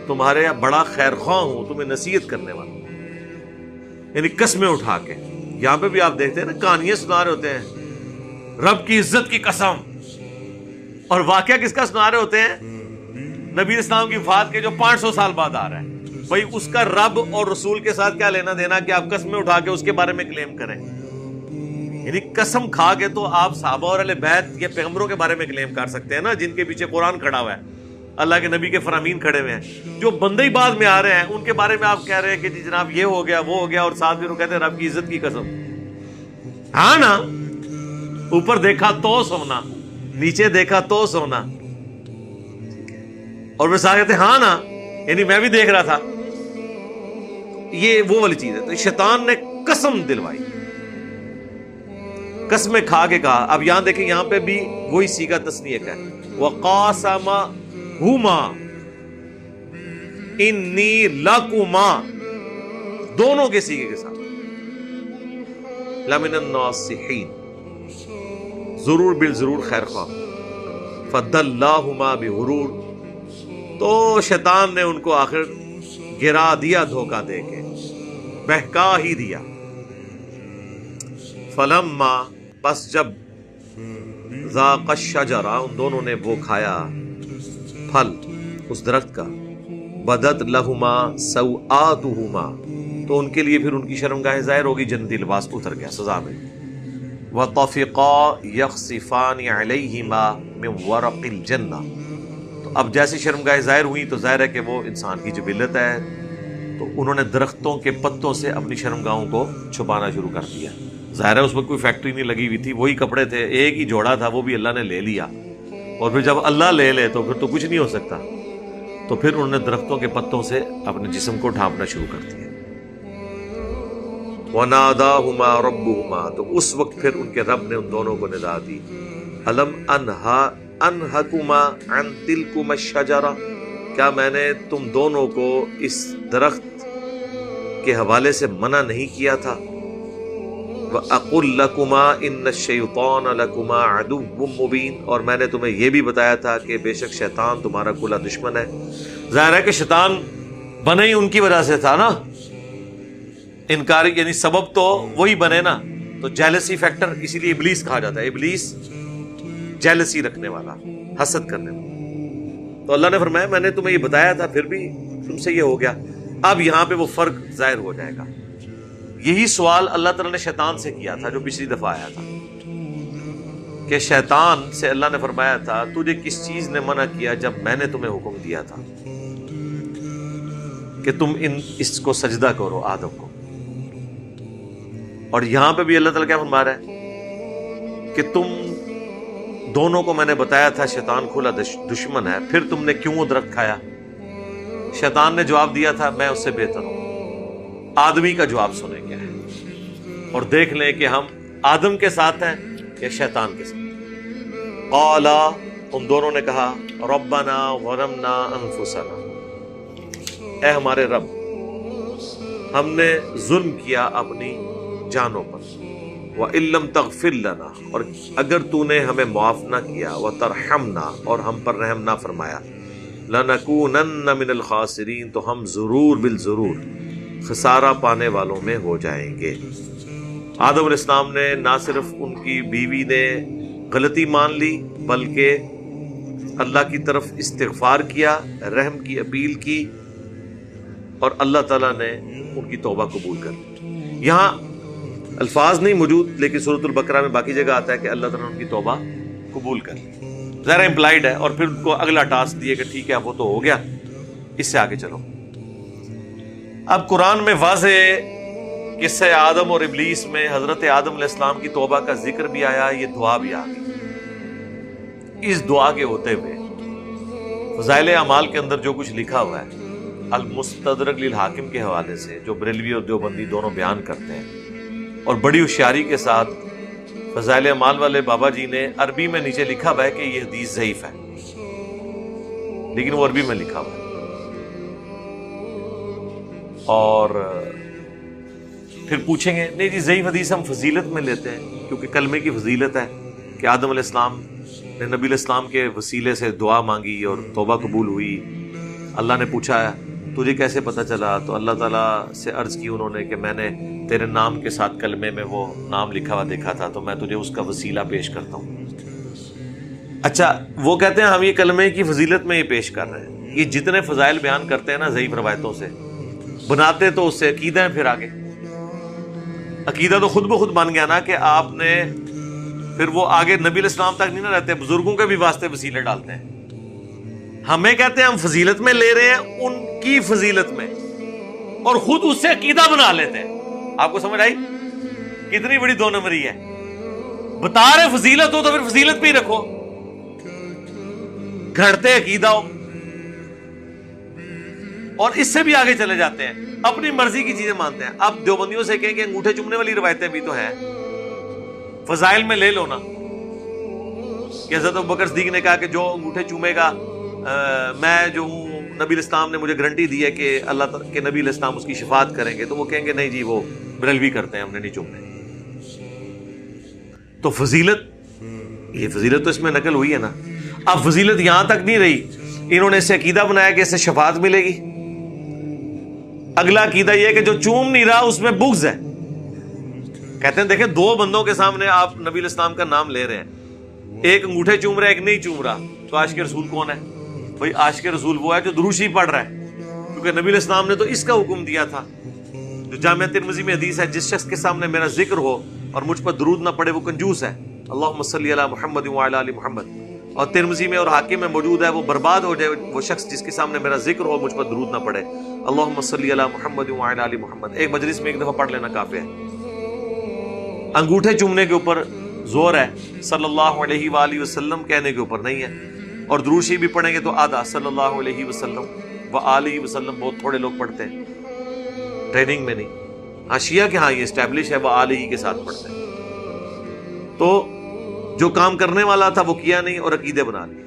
تمہارے بڑا خیر خواہ ہوں، تمہیں نصیحت کرنے والا ہوں. یعنی قسمیں اٹھا کے. یہاں پہ بھی آپ دیکھتے ہیں نا، کہانیاں سنا رہے ہوتے ہیں، رب کی عزت کی قسم، اور واقعہ کس کا سنا رہے ہوتے ہیں؟ نبی اسلام کی وفات کے جو 500 سال بعد آ رہا ہے. بھائی اس کا رب اور رسول کے ساتھ کیا لینا دینا کہ آپ قسمیں اٹھا کے اس کے بارے میں کلیم کریں؟ یعنی قسم کھا کے تو آپ صحابہ اور اہل بیت یا پیغمبروں کے بارے میں کلیم کر سکتے ہیں نا، جن کے پیچھے قرآن کھڑا ہوا ہے، اللہ کے نبی کے فرامین کھڑے ہوئے ہیں۔ جو بندے ہی بعد میں آ رہے ہیں ان کے بارے میں آپ کہہ رہے ہیں کہ جی جناب یہ ہو گیا وہ ہو گیا، اور ساتھ میں وہ کہتے ہیں رب کی عزت کی قسم۔ ہاں نا، اوپر دیکھا تو سونا، نیچے دیکھا تو سونا، اور وہ ساتھ کہتے ہیں ہاں نا، یعنی میں بھی دیکھ رہا تھا۔ یہ وہ والی چیز ہے۔ تو شیطان نے قسم دلوائی، قسمیں کھا کے کہا۔ اب یہاں دیکھیں، یہاں پہ بھی وہی صیغہ تثنیہ کا ہے، وَقَاسَمَهُمَا إِنِّي لَكُمَا، دونوں کے صیغے کے ساتھ، لَمِنَ النَّاصِحِينَ، ضرور بالضرور خیر خواہ، فَدَلَّاهُمَا بِغُرُورٍ، تو شیطان نے ان کو آخر گرا دیا دھوکہ دے کے، بہکا ہی دیا۔ فلما، بس جب ذاق الشجرہ، ان دونوں نے وہ کھایا پھل اس درخت کا، بدت لہما سوآتہما، تو ان کے لیے پھر ان کی شرمگاہیں ظاہر ہوگی، جنتی لباس اتر گیا سزا میں۔ وطفقا یخصفان علیہما من ورق الجنہ، تو اب جیسے شرمگاہیں ظاہر ہوئی تو ظاہر ہے کہ وہ انسان کی جبلت ہے، تو انہوں نے درختوں کے پتوں سے اپنی شرمگاہوں کو چھپانا شروع کر دیا۔ ظاہر ہے اس وقت کوئی فیکٹری نہیں لگی ہوئی تھی، وہی کپڑے تھے، ایک ہی جوڑا تھا، وہ بھی اللہ نے لے لیا، اور پھر جب اللہ لے لے تو پھر تو کچھ نہیں ہو سکتا، تو پھر انہوں نے درختوں کے پتوں سے اپنے جسم کو ڈھانپنا شروع کر دیا۔ وَنَادَاهُمَا رَبُّهُمَا، تو اس وقت پھر ان کے رب نے ان دونوں کو ندا دی، أَلَمْ أَنْهَكُمَا عَنْ تِلْكُمَا الشَّجَرَةِ، کیا میں نے تم دونوں کو اس درخت کے حوالے سے منع نہیں کیا تھا؟ وَأَقُلْ لَكُمَا إِنَّ الشَّيْطَانَ لَكُمَا عَدُوٌّ مُّبِينٌ، اور میں نے تمہیں یہ بھی بتایا تھا کہ بے شک شیطان تمہارا کھلا دشمن ہے۔ ظاہر ہے کہ شیطان بنے ہی ان کی وجہ سے تھا نا، انکار، یعنی سبب تو وہی بنے نا، تو جیلسی فیکٹر، اسی لیے ابلیس کہا جاتا ہے، ابلیس جیلسی رکھنے والا، حسد کرنے والا۔ تو اللہ نے فرمایا میں نے تمہیں یہ بتایا تھا، پھر بھی تم سے یہ ہو گیا۔ اب یہاں پہ وہ فرق ظاہر ہو جائے گا۔ یہی سوال اللہ تعالیٰ نے شیطان سے کیا تھا جو پچھلی دفعہ آیا تھا، کہ شیطان سے اللہ نے فرمایا تھا تجھے کس چیز نے منع کیا جب میں نے تمہیں حکم دیا تھا کہ تم اس کو سجدہ کرو، آدم کو۔ اور یہاں پہ بھی اللہ تعالیٰ کیا فرما رہا ہے کہ تم دونوں کو میں نے بتایا تھا شیطان کھلا دشمن ہے، پھر تم نے کیوں وہ درخت کھایا؟ شیطان نے جواب دیا تھا میں اس سے بہتر ہوں۔ آدمی کا جواب سنیں کیا ہے، اور دیکھ لیں کہ ہم آدم کے ساتھ ہیں یا شیطان کے ساتھ۔ قالا، ان دونوں نے کہا ربنا ظلمنا انفسنا، اے ہمارے رب ہم نے ظلم کیا اپنی جانوں پر، وَإِن لَّمْ تَغْفِرْ لَنَا، اور اگر تو نے ہمیں معاف نہ کیا، وَتَرْحَمْنَا، اور ہم پر رحم نہ فرمایا، لَنَكُونَنَّ مِنَ الْخَاسِرِينَ، تو ہم ضرور بالضرور خسارہ پانے والوں میں ہو جائیں گے۔ آدم علیہ السلام نے نہ صرف ان کی بیوی نے غلطی مان لی، بلکہ اللہ کی طرف استغفار کیا، رحم کی اپیل کی، اور اللہ تعالیٰ نے ان کی توبہ قبول کر لی۔ یہاں الفاظ نہیں موجود، لیکن سورۃ البقرہ میں باقی جگہ آتا ہے کہ اللہ تعالیٰ نے ان کی توبہ قبول کر لی، ظاہر امپلائڈ ہے، اور پھر ان کو اگلا ٹاسک دیے کہ ٹھیک ہے وہ تو ہو گیا، اس سے آگے چلو۔ اب قرآن میں واضح قصہ آدم اور ابلیس میں حضرت آدم علیہ السلام کی توبہ کا ذکر بھی آیا، یہ دعا بھی آ گئی۔ اس دعا کے ہوتے ہوئے فضائل اعمال کے اندر جو کچھ لکھا ہوا ہے المستدرک للحاکم کے حوالے سے، جو بریلوی اور دیوبندی دونوں بیان کرتے ہیں، اور بڑی ہوشیاری کے ساتھ فضائل اعمال والے بابا جی نے عربی میں نیچے لکھا ہوا ہے کہ یہ حدیث ضعیف ہے، لیکن وہ عربی میں لکھا ہوا ہے۔ اور پھر پوچھیں گے نہیں جی ضعیف حدیث ہم فضیلت میں لیتے ہیں، کیونکہ کلمے کی فضیلت ہے کہ آدم علیہ السلام نے نبی علیہ السلام کے وسیلے سے دعا مانگی اور توبہ قبول ہوئی۔ اللہ نے پوچھا تجھے کیسے پتہ چلا؟ تو اللہ تعالیٰ سے عرض کی انہوں نے کہ میں نے تیرے نام کے ساتھ کلمے میں وہ نام لکھا ہوا دیکھا تھا، تو میں تجھے اس کا وسیلہ پیش کرتا ہوں۔ اچھا، وہ کہتے ہیں ہم یہ کلمے کی فضیلت میں یہ پیش کر رہے ہیں۔ یہ جتنے فضائل بیان کرتے ہیں نا ضعیف روایتوں سے، بناتے تو اس سے عقیدہ ہے، پھر آگے عقیدہ تو خود بخود بن گیا نا کہ آپ نے پھر وہ آگے نبی علیہ السلام تک نہیں نہ رہتے، بزرگوں کے بھی واسطے وسیلے ڈالتے ہیں. ہمیں کہتے ہیں ہم فضیلت میں لے رہے ہیں ان کی فضیلت میں، اور خود اس سے عقیدہ بنا لیتے ہیں. آپ کو سمجھ آئی کتنی بڑی دو نمبری ہے؟ بتا رہے فضیلت ہو تو پھر فضیلت پہ ہی رکھو، گھڑتے عقیدہ ہو. اور اس سے بھی آگے چلے جاتے ہیں، اپنی مرضی کی چیزیں مانتے ہیں. اب دیوبندیوں سے کہیں کہ انگوٹھے چومنے والی روایتیں بھی تو ہیں، فضائل میں لے لو نا کہ حضرت ابوبکر صدیق نے کہا کہ جو انگوٹھے چومے گا میں جو ہوں، نبی علیہ السلام نے مجھے گارنٹی دی ہے کہ اللہ کے نبی علیہ السلام اس کی شفاعت کریں گے. تو وہ کہیں گے نہیں جی وہ بریلوی کرتے ہیں، ہم نے نہیں چومنے. تو فضیلت، یہ فضیلت تو اس میں نقل ہوئی ہے نا. اب فضیلت یہاں تک نہیں رہی، انہوں نے اسے عقیدہ بنایا کہ اس سے شفاعت ملے گی. اگلا عقیدہ یہ کہ جو چوم نہیں رہا اس میں بغض ہے. کہتے ہیں دیکھیں دو بندوں کے سامنے آپ نبی علیہ السلام کا نام لے رہے ہیں، ایک انگوٹھے چوم رہا ہے ایک نہیں چوم رہا، تو عاشق رسول کون ہے؟ بھائی عاشق رسول وہ ہے جو درود شریف پڑھ رہا ہے، کیونکہ نبی علیہ السلام نے تو اس کا حکم دیا تھا. جو جامعہ ترمذی میں حدیث ہے، جس شخص کے سامنے میرا ذکر ہو اور مجھ پر درود نہ پڑے وہ کنجوس ہے. اللہم صلی علی محمد وعلی آل محمد. اور ترمذی میں اور حاکم میں موجود ہے وہ برباد ہو جائے وہ شخص جس کے سامنے میرا ذکر ہو مجھ پر درود نہ پڑے. اللہم صلی علی محمد وعلی آل محمد. ایک مجلس میں ایک دفعہ پڑھ لینا کافی ہے. انگوٹھے چومنے کے اوپر زور ہے، صلی اللہ علیہ وآلہ وسلم کہنے کے اوپر نہیں ہے. اور درود شریف بھی پڑھیں گے تو آدھا صلی اللہ علیہ وسلم وآلہ وسلم بہت تھوڑے لوگ پڑھتے ہیں، ٹریننگ میں نہیں. ہاں شیعہ کے ہاں یہ اسٹیبلش ہے وآلہ کے ساتھ پڑھتے ہیں. تو جو کام کرنے والا تھا وہ کیا نہیں اور عقیدے بنا لیے،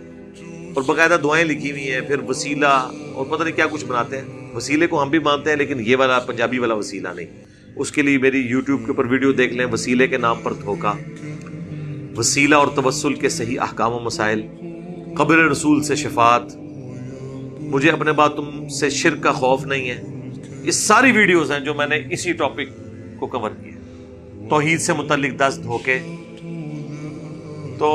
اور باقاعدہ دعائیں لکھی ہوئی ہیں، پھر وسیلہ اور پتہ نہیں کیا کچھ بناتے ہیں. وسیلے کو ہم بھی مانتے ہیں لیکن یہ والا پنجابی والا وسیلہ نہیں. اس کے لیے میری یوٹیوب کے اوپر ویڈیو دیکھ لیں، وسیلے کے نام پر دھوکہ، وسیلہ اور توسل کے صحیح احکام و مسائل، قبر رسول سے شفاعت، مجھے اپنے بعد تم سے شرک کا خوف نہیں ہے. یہ ساری ویڈیوز ہیں جو میں نے اسی ٹاپک کو کور کیا. توحید سے متعلق 10 دھوکے. تو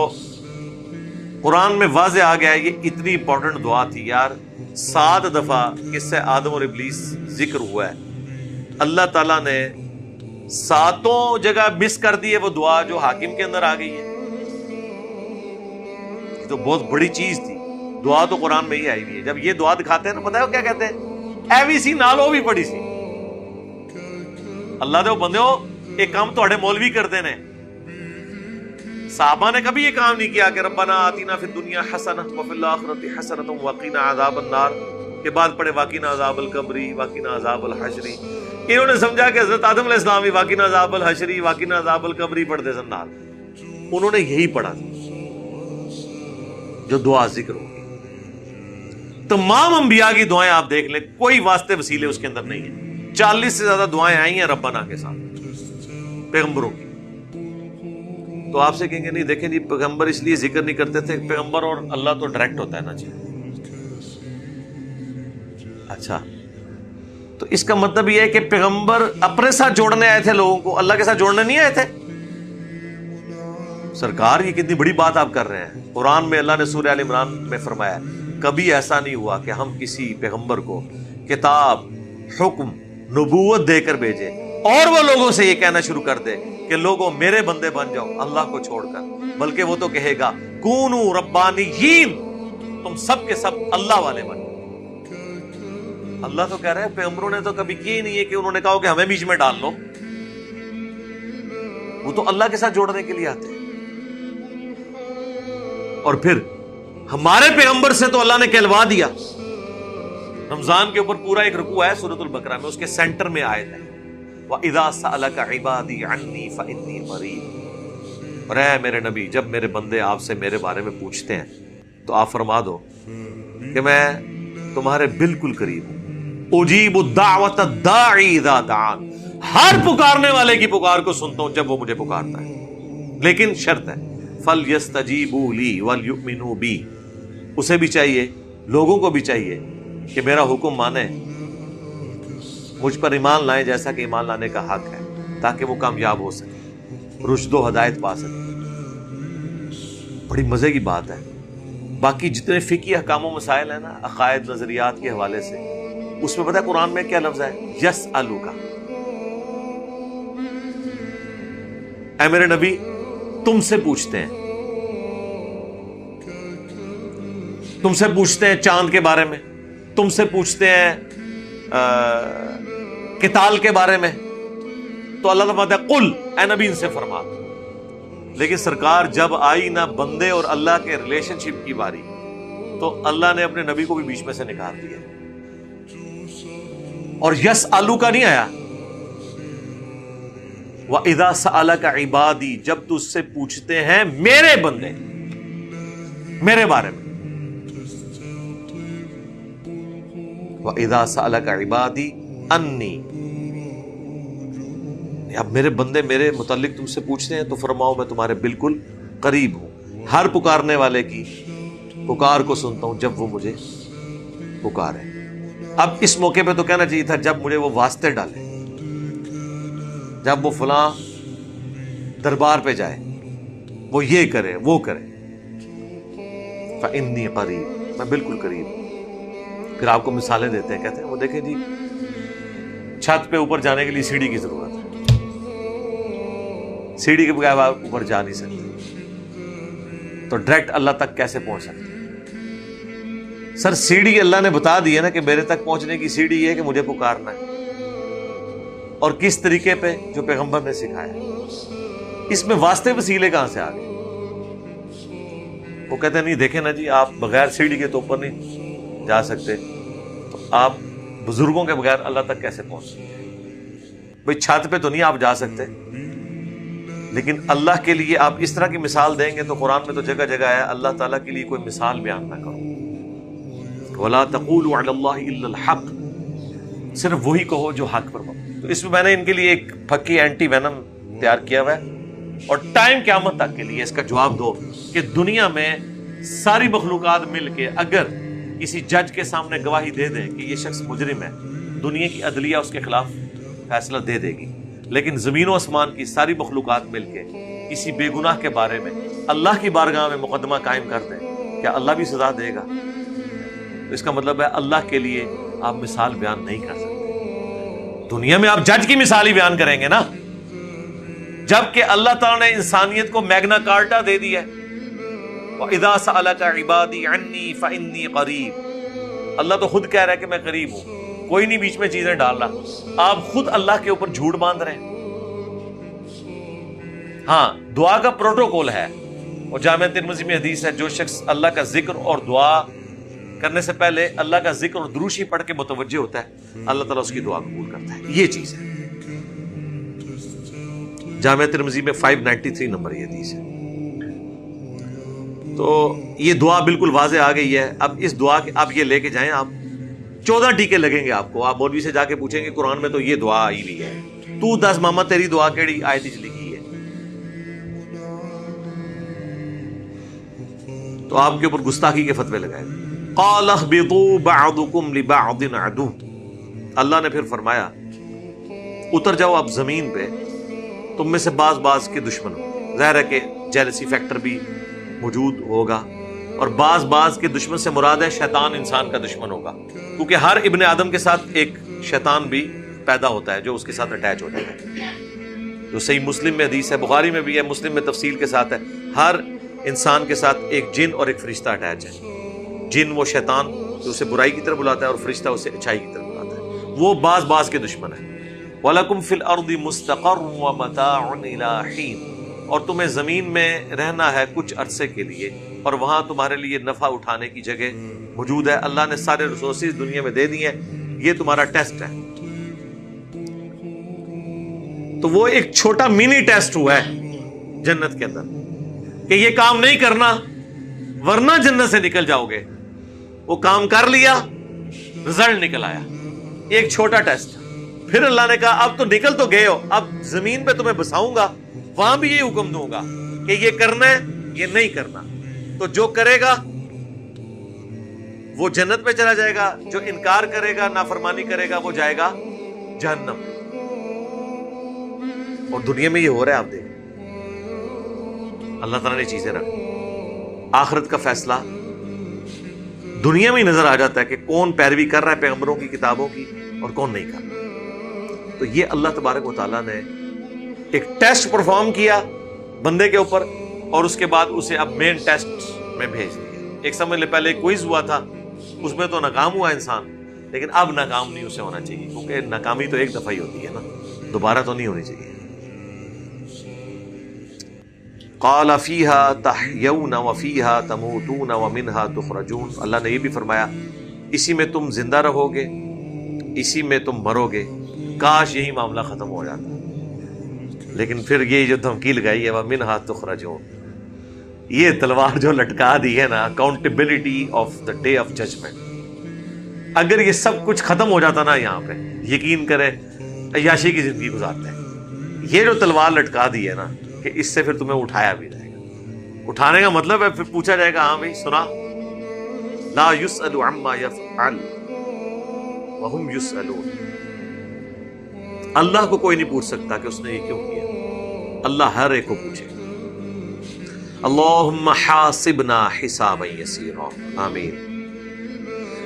قرآن میں واضح آ گیا ہے، یہ اتنی امپورٹنٹ دعا تھی یار. 7 دفعہ قصہ آدم اور ابلیس ذکر ہوا ہے. اللہ تعالیٰ نے 7 جگہ مس کر دی ہے وہ دعا جو حاکم کے اندر آ گئی ہے. یہ تو بہت بڑی چیز تھی. دعا تو قرآن میں ہی آئی ہوئی ہے. جب یہ دعا دکھاتے ہیں نا، پتہ ہے وہ کیا کہتے ہیں؟ ایوی سی نالو بھی پڑی سی. اللہ دے بندے ہو، ایک کام تو مولوی کرتے ہیں. صحابہ نے کبھی یہ کام نہیں کیا کہ ربنا آتینا فی الدنیا حسنہ وفی الآخرۃ حسنۃ وقنا عذاب النار کے بعد پڑھے وقنا عذاب القبر وقنا عذاب الحشر. انہوں نے سمجھا کہ حضرت آدم علیہ السلام بھی وقنا عذاب الحشر وقنا عذاب القبر پڑھتے سن نال. انہوں نے یہی پڑھا جو دعا ذکر ہوگی. تمام انبیاء کی دعائیں آپ دیکھ لیں، کوئی واسطے وسیلے اس کے اندر نہیں ہیں. 40 سے زیادہ دعائیں آئی ہیں ربنا کے ساتھ پیغمبروں کی. تو آپ سے کہیں گے نہیں دیکھیں جی پیغمبر اس لیے ذکر نہیں کرتے تھے، پیغمبر اور اللہ تو ڈائریکٹ ہوتا ہے نا جی. اچھا تو اس کا مطلب یہ ہے کہ پیغمبر اپنے ساتھ جوڑنے آئے تھے لوگوں کو، اللہ کے ساتھ جوڑنے نہیں آئے تھے. سرکار یہ کتنی بڑی بات آپ کر رہے ہیں. قرآن میں اللہ نے سورہ آل عمران میں فرمایا کبھی ایسا نہیں ہوا کہ ہم کسی پیغمبر کو کتاب، حکم، نبوت دے کر بھیجے اور وہ لوگوں سے یہ کہنا شروع کر دے کہ لوگوں میرے بندے بن جاؤ اللہ کو چھوڑ کر، بلکہ وہ تو کہے گا کونو ربانیین، تم سب کے سب اللہ والے بن. اللہ تو کہہ رہے ہیں پیغمبروں نے تو کبھی کیا ہی نہیں ہے کہ انہوں نے کہا کہ ہمیں بیچ میں ڈال لو. وہ تو اللہ کے ساتھ جوڑنے کے لیے آتے ہیں. اور پھر ہمارے پیغمبر سے تو اللہ نے کہلوا دیا. رمضان کے اوپر پورا ایک رکوع ہے سورۃ البقرہ میں، اس کے سینٹر میں آیت ہے وَإِذَا سَأَلَكَ عِبَادِي عَنِّي فَإِنِّي قَرِيبٌ. اور اے میرے نبی جب میرے بندے آپ سے میرے بارے میں پوچھتے ہیں تو آپ فرما دو کہ میں تمہارے بالکل قریب ہوں. اجیب الدعوۃ الداعی اذا دعان، ہر پکارنے والے کی پکار کو سنتا ہوں جب وہ مجھے پکارتا ہے. لیکن شرط ہے فَلْيَسْتَجِيبُوا لِي وَلْيُؤْمِنُوا بِي. اسے بھی چاہیے، لوگوں کو بھی چاہیے کہ میرا حکم مانیں، مجھ پر ایمان لائیں جیسا کہ ایمان لانے کا حق ہے، تاکہ وہ کامیاب ہو سکے، رشد و ہدایت پا سکے. بڑی مزے کی بات ہے. باقی جتنے فقہی احکام و مسائل ہیں نا عقائد نظریات کے حوالے سے اس میں پتہ ہے قرآن میں کیا لفظ ہے؟ یسألوکا. اے میرے نبی تم سے پوچھتے ہیں، تم سے پوچھتے ہیں چاند کے بارے میں، تم سے پوچھتے ہیں قتال کے بارے میں. تو اللہ تعالیٰ فرماتا ہے قل، اے نبی ان سے فرما. لیکن سرکار جب آئی نا بندے اور اللہ کے ریلیشن شپ کی باری، تو اللہ نے اپنے نبی کو بھی بیچ میں سے نکال دیا. اور یس آلو کا نہیں آیا وَإِذَا سَأَلَكَ عِبَادِي، جب تجھ سے پوچھتے ہیں میرے بندے میرے بارے میں. وَإِذَا سَأَلَكَ عِبَادِي أَنِّي، اب میرے بندے میرے متعلق تم سے پوچھتے ہیں تو فرماؤ میں تمہارے بالکل قریب ہوں، ہر پکارنے والے کی پکار کو سنتا ہوں جب وہ مجھے پکارے. اب اس موقع پہ تو کہنا چاہیے تھا جب مجھے وہ واسطے ڈالے، جب وہ فلاں دربار پہ جائے، وہ یہ کرے وہ کرے. فَإِنِّي قَرِيب، میں بالکل قریب ہوں. پھر آپ کو مثالیں دیتے ہیں، کہتے ہیں وہ دیکھیں جی چھت پہ اوپر جانے کے لیے سیڑھی کی ضرورت ہے، سیڑھی کے بغیر آپ اوپر جا نہیں سکتے، تو ڈائریکٹ اللہ تک کیسے پہنچ سکتے؟ سر سیڑھی اللہ نے بتا دی ہے نا کہ میرے تک پہنچنے کی سیڑھی یہ ہے کہ مجھے پکارنا ہے، اور کس طریقے پہ؟ جو پیغمبر نے سکھایا. اس میں واسطے وسیلے کہاں سے آ گئے؟ وہ کہتے ہیں نہیں دیکھیں نا جی آپ بغیر سیڑھی کے تو اوپر نہیں جا سکتے، تو آپ بزرگوں کے بغیر اللہ تک کیسے پہنچ سکتے؟ بھئی چھت پہ تو نہیں آپ جا سکتے، لیکن اللہ کے لیے آپ اس طرح کی مثال دیں گے تو قرآن میں تو جگہ جگہ ہے اللہ تعالیٰ کے لیے کوئی مثال بیان نہ کرو. وَلَا تَقُولُوا عَلَى اللَّهِ إِلَّا الْحَقِّ، صرف وہی کہو جو حق پر بات. تو اس میں نے ان کے لیے ایک پھکی اینٹی وینم تیار کیا ہوا ہے، اور ٹائم قیامت تک کے لیے اس کا جواب دو کہ دنیا میں ساری مخلوقات مل کے اگر کسی جج کے سامنے گواہی دے دیں کہ یہ شخص مجرم ہے، دنیا کی عدلیہ اس کے خلاف فیصلہ دے دے گی. لیکن زمین و آسمان کی ساری مخلوقات مل کے کسی بے گناہ کے بارے میں اللہ کی بارگاہ میں مقدمہ قائم کر دیں، کیا اللہ بھی سزا دے گا؟ تو اس کا مطلب ہے اللہ کے لیے آپ مثال بیان نہیں کر سکتے. دنیا میں آپ جج کی مثال ہی بیان کریں گے نا، جبکہ اللہ تعالیٰ نے انسانیت کو میگنا کارٹا دے دیا ہے. وَإِذَا سَأَلَكَ عِبَادِي عَنِّي فَإِنِّي قَرِيب. اللہ تو خود کہہ رہا ہے کہ میں قریب ہوں، کوئی نہیں بیچ میں چیزیں ڈال رہا. آپ خود اللہ کے اوپر جھوٹ باندھ رہے ہیں. ہاں دعا کا پروٹوکول ہے، اور جامع ترمذی میں حدیث ہے جو شخص اللہ کا ذکر اور دعا کرنے سے پہلے اللہ کا ذکر اور دروشی پڑھ کے متوجہ ہوتا ہے، اللہ تعالیٰ اس کی دعا قبول کرتا ہے. یہ چیز ہے. جامع ترمذی میں 593 نمبر یہ حدیث ہے. تو یہ دعا بالکل واضح آ گئی ہے. اب اس دعا کے آپ یہ لے کے جائیں، آپ 14 ٹیکے لگیں گے آپ کو. آپ مولوی سے جا کے پوچھیں گے قرآن میں تو یہ دعا آئی ہوئی ہے، تو دس ماما تیری دعا کیڑی آیت وچ لکھی ہے؟ تو آپ کے اوپر گستاخی کے فتوے لگائے. قال اهبطوا بعضكم لبعض عدو. اللہ نے پھر فرمایا اتر جاؤ آپ زمین پہ، تم میں سے بعض کے دشمن ہو. ظاہر ہے کہ جیلسی فیکٹر بھی موجود ہوگا، اور بعض کے دشمن سے مراد ہے شیطان انسان کا دشمن ہوگا، کیونکہ ہر ابن آدم کے ساتھ ایک شیطان بھی پیدا ہوتا ہے جو اس کے ساتھ اٹیچ ہو جاتا ہے. جو صحیح مسلم میں حدیث ہے، بخاری میں بھی ہے، مسلم میں تفصیل کے ساتھ ہے، ہر انسان کے ساتھ ایک جن اور ایک فرشتہ اٹیچ ہے. جن وہ شیطان جو اسے برائی کی طرف بلاتا ہے، اور فرشتہ اسے اچھائی کی طرف بلاتا ہے. وہ بعض کے دشمن ہیں. وَلَكُمْ فِي الْأَرْضِ مُسْتَقَرٌّ وَمَتَاعٌ إِلَىٰ حِينٍ. اور تمہیں زمین میں رہنا ہے کچھ عرصے کے لیے، اور وہاں تمہارے لیے نفع اٹھانے کی جگہ موجود ہے. اللہ نے سارے ریسورسز دنیا میں دے دیے ہیں، یہ تمہارا ٹیسٹ ہے. تو وہ ایک چھوٹا منی ٹیسٹ ہوا ہے جنت کے اندر کہ یہ کام نہیں کرنا ورنہ جنت سے نکل جاؤ گے. وہ کام کر لیا، رزلٹ نکل آیا. ایک چھوٹا ٹیسٹ. پھر اللہ نے کہا اب تو نکل تو گئے ہو، اب زمین پہ تمہیں بساؤں گا، وہاں بھی یہ حکم دوں گا کہ یہ کرنا ہے یہ نہیں کرنا. تو جو کرے گا وہ جنت میں چلا جائے گا، جو انکار کرے گا نافرمانی کرے گا وہ جائے گا جہنم. اور دنیا میں یہ ہو رہا ہے. آپ دیکھیں اللہ تعالیٰ نے چیزیں رکھ. آخرت کا فیصلہ دنیا میں ہی نظر آ جاتا ہے کہ کون پیروی کر رہا ہے پیغمبروں کی کتابوں کی اور کون نہیں کر رہا۔ تو یہ اللہ تبارک و تعالیٰ نے ایک ٹیسٹ پرفارم کیا بندے کے اوپر، اور اس کے بعد اسے اب مین ٹیسٹ میں بھیج دیا۔ ایک سمجھ لے پہلے ایک کوئز ہوا تھا، اس میں تو ناکام ہوا انسان، لیکن اب ناکام نہیں اسے ہونا چاہیے، کیونکہ ناکامی تو ایک دفعہ ہی ہوتی ہے نا، دوبارہ تو نہیں ہونی چاہیے۔ قال فیہا تحیون وفیہا تموتون ومنہا تخرجون، اللہ نے یہ بھی فرمایا اسی میں تم زندہ رہو گے، اسی میں تم مرو گے۔ کاش یہی معاملہ ختم ہو جاتا، لیکن پھر یہ جو دھمکی لگائی ہے ومنہا تخرجون، یہ تلوار جو لٹکا دی ہے نا، accountability of the day of judgment, اگر یہ سب کچھ ختم ہو جاتا نا یہاں پہ، یقین کریں عیاشی کی زندگی گزارتے ہیں۔ یہ جو تلوار لٹکا دی ہے نا، کہ اس سے پھر تمہیں اٹھایا بھی جائے گا۔ اٹھانے کا مطلب ہے پھر پوچھا جائے گا، ہاں بھائی سنا، لا یسأل عما یفعل وہم یسألون، اللہ کو کوئی نہیں پوچھ سکتا کہ اس نے یہ کیوں کیا، اللہ ہر ایک کو پوچھے۔ اللہم حاسبنا حسابا یسیرا، آمین۔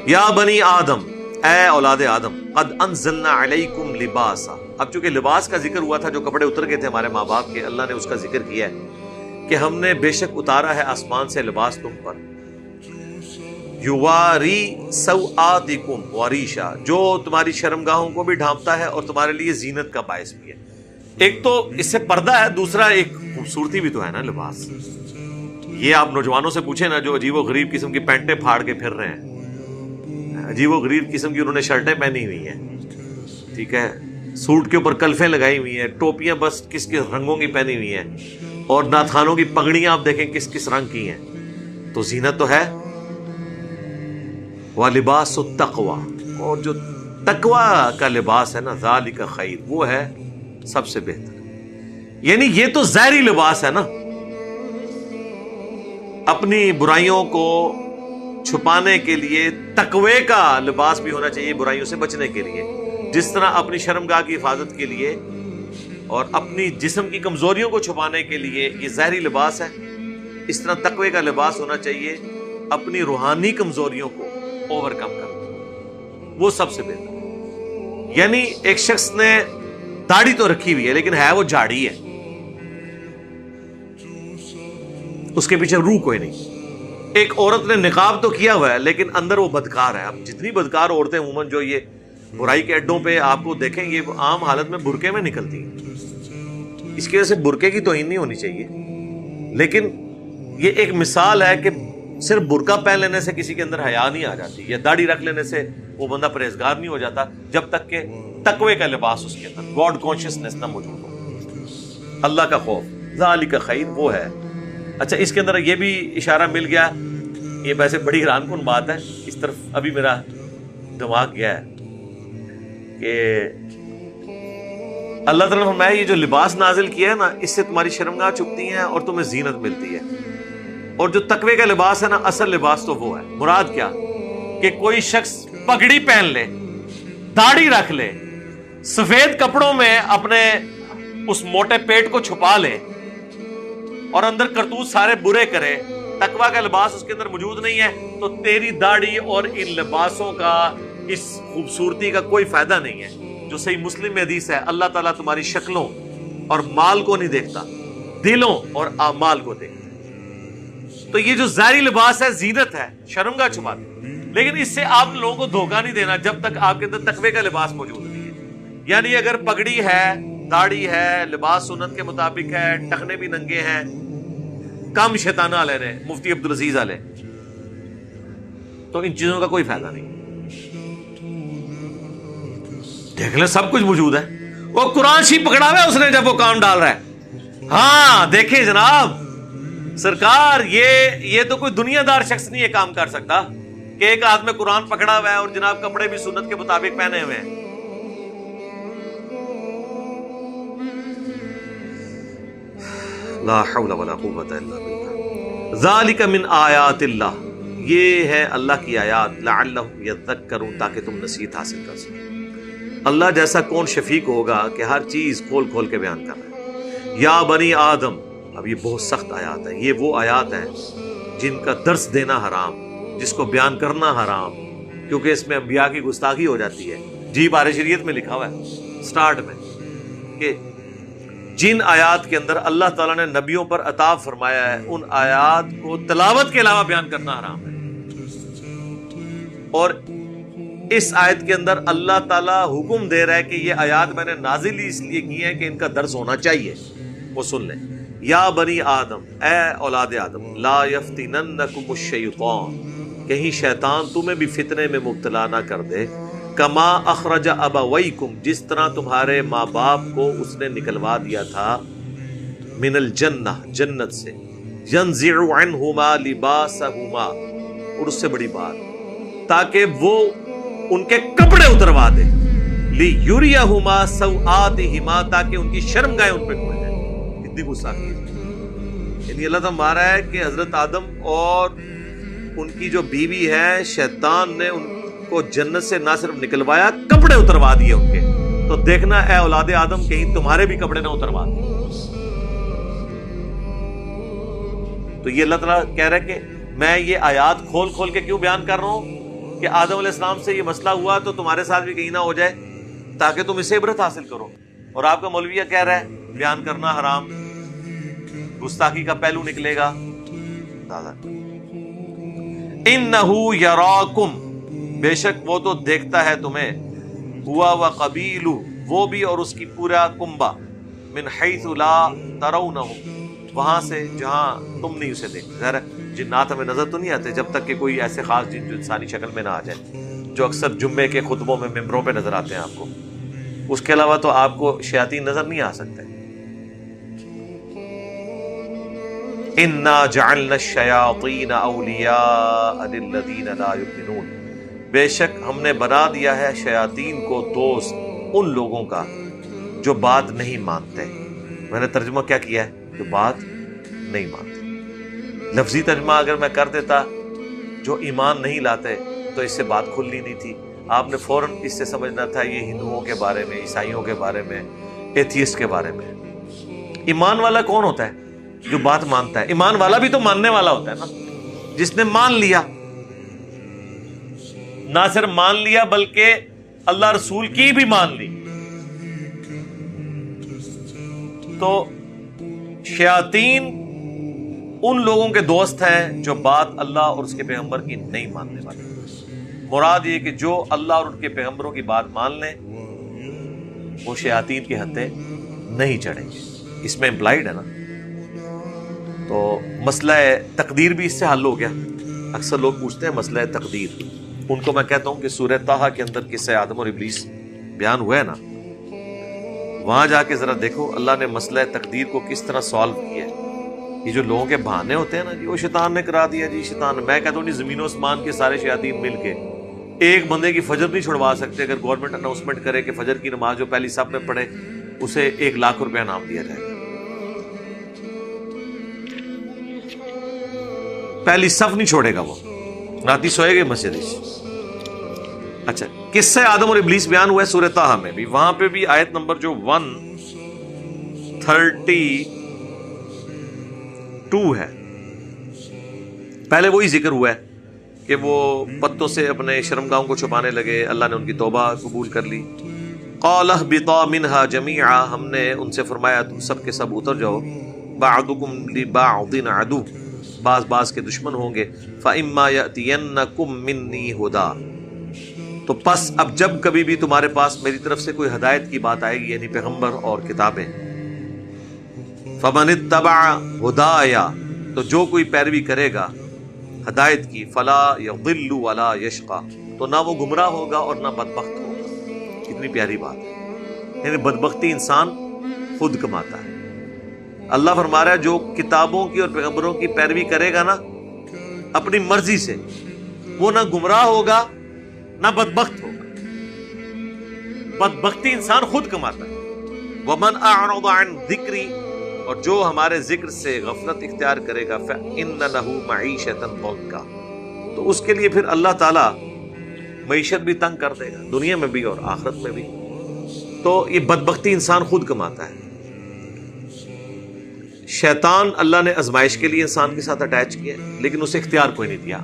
یا بنی آدم، اے اولاد آدم، قد انزلنا علیکم لباسا، اب چونکہ لباس کا ذکر ہوا تھا، جو کپڑے اتر گئے تھے ہمارے ماں باپ کے، اللہ نے اس کا ذکر کیا ہے کہ ہم نے بے شک اتارا ہے آسمان سے لباس تم پر، یواری سوآتکم وریشا، جو تمہاری شرمگاہوں کو بھی ڈھانپتا ہے اور تمہارے لیے زینت کا باعث بھی ہے۔ ایک تو اس سے پردہ ہے، دوسرا ایک خوبصورتی بھی تو ہے نا لباس۔ یہ آپ نوجوانوں سے پوچھیں نا، جو عجیب و غریب قسم کی پینٹیں پھاڑ کے پھر رہے ہیں، عجیب و غریب قسم کی انہوں نے شرٹیں پہنی ہوئی ہیں، ٹھیک ہے، سوٹ کے اوپر کلفیں لگائی ہوئی ہیں، ٹوپیاں بس کس کس رنگوں کی پہنی ہوئی ہیں، اور ناتھانوں کی پگڑیاں آپ دیکھیں کس کس رنگ کی ہیں، تو زینت تو ہے۔ وَلِبَاسُ التَّقْوَى، اور جو تقوی کا لباس ہے نا، ذَلِكَ خیر، وہ ہے سب سے بہتر۔ یعنی یہ تو ظاہری لباس ہے نا، اپنی برائیوں کو چھپانے کے لیے تقوی کا لباس بھی ہونا چاہیے، برائیوں سے بچنے کے لیے، جس طرح اپنی شرمگاہ کی حفاظت کے لیے اور اپنی جسم کی کمزوریوں کو چھپانے کے لیے یہ ظاہری لباس ہے، اس طرح تقوی کا لباس ہونا چاہیے اپنی روحانی کمزوریوں کو اوور کم کرنا، وہ سب سے بہتر۔ یعنی ایک شخص نے داڑھی تو رکھی ہوئی ہے لیکن ہے وہ جھاڑی ہے، اس کے پیچھے روح کوئی نہیں۔ ایک عورت نے نقاب تو کیا ہوا ہے لیکن اندر وہ بدکار ہے۔ اب جتنی بدکار عورتیں عموماً جو یہ برائی کے اڈوں پہ آپ کو دیکھیں، یہ عام حالت میں برقعے میں نکلتی ہیں، اس کی وجہ سے برقعے کی توہین نہیں ہونی چاہیے، لیکن یہ ایک مثال ہے کہ صرف برقع پہن لینے سے کسی کے اندر حیا نہیں آ جاتی، یا داڑھی رکھ لینے سے وہ بندہ پرہیزگار نہیں ہو جاتا، جب تک کہ تقوی کا لباس اس کے اندر، گاڈ کانشیسنس نہ موجود ہو، اللہ کا خوف، ذالک خیر، وہ ہے۔ اچھا، اس کے اندر یہ بھی اشارہ مل گیا، یہ ویسے بڑی حیران کن بات ہے، اس طرف ابھی میرا دماغ گیا ہے کہ اللہ تعالیٰ نے فرمایا یہ جو لباس نازل کیا ہے نا، اس سے تمہاری شرمگاہ چھپتی ہیں اور تمہیں زینت ملتی ہے۔ اور جو تقوی کا لباس ہے نا، اصل لباس تو وہ ہے، مراد کیا کہ کوئی شخص پگڑی پہن لے، داڑھی رکھ لے، سفید کپڑوں میں اپنے اس موٹے پیٹ کو چھپا لے اور اندر کرتوت سارے برے کرے، تقوی کا لباس اس کے اندر موجود نہیں ہے، تو تیری داڑھی اور ان لباسوں کا، اس خوبصورتی کا کوئی فائدہ نہیں ہے۔ جو صحیح مسلم میں حدیث ہے، اللہ تعالیٰ تمہاری شکلوں اور مال کو نہیں دیکھتا، دلوں اور اعمال کو دیکھتا۔ تو یہ جو ظاہری لباس ہے زینت ہے، شرمگاہ چھپاتے، لیکن اس سے آپ لوگوں کو دھوکہ نہیں دینا جب تک آپ کے اندر تقوی کا لباس موجود نہیں ہے۔ یعنی اگر پگڑی ہے، داڑھی ہے، لباس سنت کے مطابق ہے، ٹخنے بھی ننگے ہیں، کم شیطانہ علیہ نے، مفتی عبدالعزیز علیہ، تو ان چیزوں کا کوئی فائدہ نہیں۔ دیکھ لیں سب کچھ موجود ہے، وہ قرآن شریف پکڑا ہوا ہے اس نے جب وہ کام ڈال رہا ہے۔ ہاں دیکھیں جناب سرکار، یہ تو کوئی دنیا دار شخص نہیں یہ کام کر سکتا کہ ایک ہاتھ میں قرآن پکڑا ہوا ہے اور جناب کپڑے بھی سنت کے مطابق پہنے ہوئے ہیں۔ لا حول ولا قوت الا باللہ، ذالک من آیات اللہ، یہ ہے اللہ کی آیات، لعلہم یذکرون، تاکہ تم نصیحت حاصل کر سکو۔ اللہ جیسا کون شفیق ہوگا کہ ہر چیز کھول کھول کے بیان کر رہا ہے۔ یا بنی آدم، اب یہ بہت سخت آیات ہیں، یہ وہ آیات ہیں جن کا درس دینا حرام، جس کو بیان کرنا حرام، کیونکہ اس میں انبیاء کی گستاخی ہو جاتی ہے۔ جی بارِ شریعت میں لکھا ہوا ہے سٹارٹ میں کہ جن آیات کے اندر اللہ تعالیٰ نے نبیوں پر عطا فرمایا ہے ان آیات کو تلاوت کے علاوہ بیان کرنا حرام ہے۔ اور اس آیت کے اندر اللہ تعالیٰ حکم دے رہا ہے کہ یہ آیات میں نے نازل ہی اس لیے کی ہیں کہ ان کا درس ہونا چاہیے، وہ سن لیں۔ یا بنی آدم، اے اولاد آدم، لا یفتننکم الشیطان، کہیں شیطان تمہیں بھی فتنے میں مبتلا نہ کر دے، کما اخرج ابویکم، جس طرح تمہارے ماں باپ کو اس نے نکلوا دیا تھا، من الجنہ، جنت سے، ینزع عنہما لباسہما، اور اس سے بڑی بات تاکہ وہ ان کے کپڑے اتروا دے، لیریہما سوآتہما، تاکہ ان کی شرمگاہیں ان پہ کھل جائیں۔ اتنی گستاخی ہے، یعنی اللہ تعالیٰ مارا ہے کہ حضرت آدم اور ان کی جو بیوی ہے، شیطان نے ان کو جنت سے نہ صرف نکلوایا، کپڑے اتروا دیے ان کے۔ تو دیکھنا اے اولاد آدم کہیں تمہارے بھی کپڑے نہ اتروا دیں۔ تو یہ اللہ تعالیٰ کہہ رہا ہے کہ میں یہ آیات کھول کھول کے کیوں بیان کر رہا ہوں کہ آدم علیہ السلام سے یہ مسئلہ ہوا تو تمہارے ساتھ بھی کہیں نہ ہو جائے، تاکہ تم اسے عبرت حاصل کرو۔ اور آپ کا مولویہ کہہ رہا ہے بیان کرنا حرام، گستاخی کا پہلو نکلے گا۔ انہ یراکم، بے شک وہ تو دیکھتا ہے تمہیں، ہوا وقبیلہ، وہ بھی اور اس کی پورا کنبہ، من حیث لا ترونہم، وہاں سے جہاں تم نہیں اسے دیکھتے۔ ظاہر ہے جنات ہمیں نظر تو نہیں آتے جب تک کہ کوئی ایسے خاص جن جو انسانی شکل میں نہ آ جائے، جو اکثر جمعے کے خطبوں میں ممبروں پہ نظر آتے ہیں آپ کو۔ اس کے علاوہ تو آپ کو شیاطین نظر نہیں آ سکتے۔ انا جعلنا الشیاطین اولیاء للذین لا یؤمنون، بے شک ہم نے بنا دیا ہے شیاطین کو دوست ان لوگوں کا جو بات نہیں مانتے۔ میں نے ترجمہ کیا کیا ہے؟ جو بات نہیں مانتے۔ لفظی ترجمہ اگر میں کر دیتا جو ایمان نہیں لاتے تو اس سے بات کھلنی نہیں تھی، آپ نے فوراً اس سے سمجھنا تھا یہ ہندوؤں کے بارے میں، عیسائیوں کے بارے میں، ایتھیسٹ کے بارے میں۔ ایمان والا کون ہوتا ہے؟ جو بات مانتا ہے۔ ایمان والا بھی تو ماننے والا ہوتا ہے نا، جس نے مان لیا، نہ صرف مان لیا بلکہ اللہ رسول کی بھی مان لی۔ تو شیاطین ان لوگوں کے دوست ہیں جو بات اللہ اور اس کے پیغمبر کی نہیں ماننے والے۔ مراد یہ کہ جو اللہ اور ان کے پیغمبروں کی بات مان لیں وہ شیاطین کے ہتھے نہیں چڑھیں گے، اس میں امپلائیڈ ہے نا۔ تو مسئلہ تقدیر بھی اس سے حل ہو گیا۔ اکثر لوگ پوچھتے ہیں مسئلہ تقدیر، ان کو میں کہتا ہوں کہ سورہ طٰہٰ کے اندر قصہ آدم اور ابلیس بیان ہوا ہے نا، وہاں جا کے ذرا دیکھو اللہ نے مسئلہ تقدیر کو کس طرح سالو کیا ہے۔ یہ جو لوگوں کے بہانے ہوتے ہیں نا جی، وہ شیطان نے کرا دیا جی، شیطان، میں کہتا ہوں جی زمین و آسمان کے سارے شیاطین مل کے ایک بندے کی فجر نہیں چھڑوا سکتے۔ اگر گورنمنٹ اناؤنسمنٹ کرے کہ فجر کی نماز جو پہلی صف میں پڑھے اسے 1,00,000 روپے انعام دیا جائے، پہلی صف نہیں چھوڑے گا وہ، راتی سوئے گا مسجد۔ اچھا، قصہ آدم اور ابلیس بیان ہوا ہے سورہ طٰہٰ میں بھی، وہاں پہ بھی آیت نمبر جو 132 ہے، پہلے وہی ذکر ہوا ہے کہ وہ پتوں سے اپنے شرمگاہوں کو چھپانے لگے، اللہ نے ان کی توبہ قبول کر لی۔ قَالَ اهْبِطَا مِنْهَا جَمِيعًا، ہم نے ان سے فرمایا تم سب کے سب اتر جاؤ، بَعْضُكُمْ لِبَعْضٍ عَدُوٌّ، بعض بعض کے دشمن ہوں گے، فَإِمَّا يَأْتِيَنَّكُمْ مِنِّي هُدًى، تو پس اب جب کبھی بھی تمہارے پاس میری طرف سے کوئی ہدایت کی بات آئے گی، یعنی پیغمبر اور کتابیں، فَمَنِ اتَّبَعَ هُدَايَ، تو جو کوئی پیروی کرے گا ہدایت کی، فَلَا يَضِلُّ وَلَا يَشْقَى، تو نہ وہ گمراہ ہوگا اور نہ بدبخت ہوگا۔ کتنی پیاری بات ہے، یعنی بدبختی انسان خود کماتا ہے۔ اللہ فرما رہا ہے جو کتابوں کی اور پیغمبروں کی پیروی کرے گا نا اپنی مرضی سے، وہ نہ گمراہ ہوگا نہ بدبخت ہوگا۔ بدبختی انسان خود کماتا ہے۔ وَمَنْ أَعْرَضَ عَنْ ذِكْرِي، اور جو ہمارے ذکر سے غفلت اختیار کرے گا، فَإِنَّ لَهُ مَعِيشَةً ضَنْكًا، تو اس کے لیے پھر اللہ تعالیٰ معیشت بھی تنگ کر دے گا، دنیا میں بھی اور آخرت میں بھی۔ تو یہ بدبختی انسان خود کماتا ہے۔ شیطان اللہ نے آزمائش کے لیے انسان کے ساتھ اٹیچ کیا، لیکن اسے اختیار کوئی نہیں دیا۔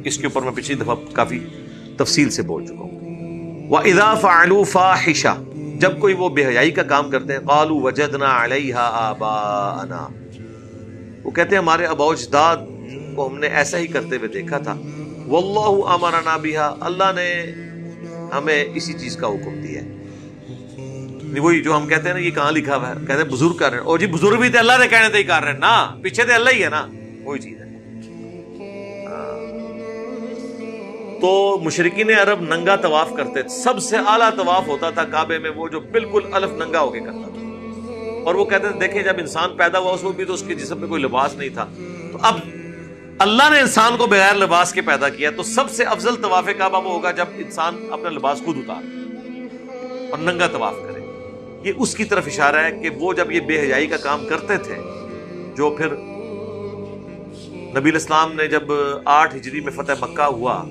اس کے اوپر میں پچھلی دفعہ کافی تفصیل سے بول چکا ہوں. وَإِذَا فَعَلُوا فَاحِشَةً جب کوئی وہ بے حیائی کا کام کرتے ہیں قَالُوا وَجَدْنَا عَلَيْهَا آبَاءَنَا وہ کہتے ہیں ہمارے آباء و اجداد کو ہم نے ایسا ہی کرتے ہوئے دیکھا تھا. وَاللَّهُ أَمَرَنَا بِهَا اللہ نے ہمیں اسی چیز کا حکم دیا ہے. وہی جو ہم کہتے ہیں نا یہ کہاں لکھا ہوا ہے, کہتے ہیں بزرگ کر رہے ہیں, اور جی بزرگ بھی تو اللہ نے کہنے تھے ہی کر رہے ہیں نا, پیچھے تو اللہ ہی ہے نا, وہی چیز ہے. تو مشرکین عرب ننگا طواف کرتے تھے, سب سے اعلیٰ طواف ہوتا تھا کعبے میں وہ جو بالکل الف ننگا ہو کے کرتا تھا. اور وہ کہتے تھے دیکھیں جب انسان پیدا ہوا اس وقت بھی تو اس کے جسم میں کوئی لباس نہیں تھا, تو اب اللہ نے انسان کو بغیر لباس کے پیدا کیا, تو سب سے افضل طواف کعبہ وہ ہوگا جب انسان اپنا لباس خود اتار اور ننگا طواف کرے. یہ اس کی طرف اشارہ ہے کہ وہ جب یہ بے حیائی کا کام کرتے تھے, جو پھر نبی الاسلام نے جب 8 ہجری میں فتح مکہ ہوا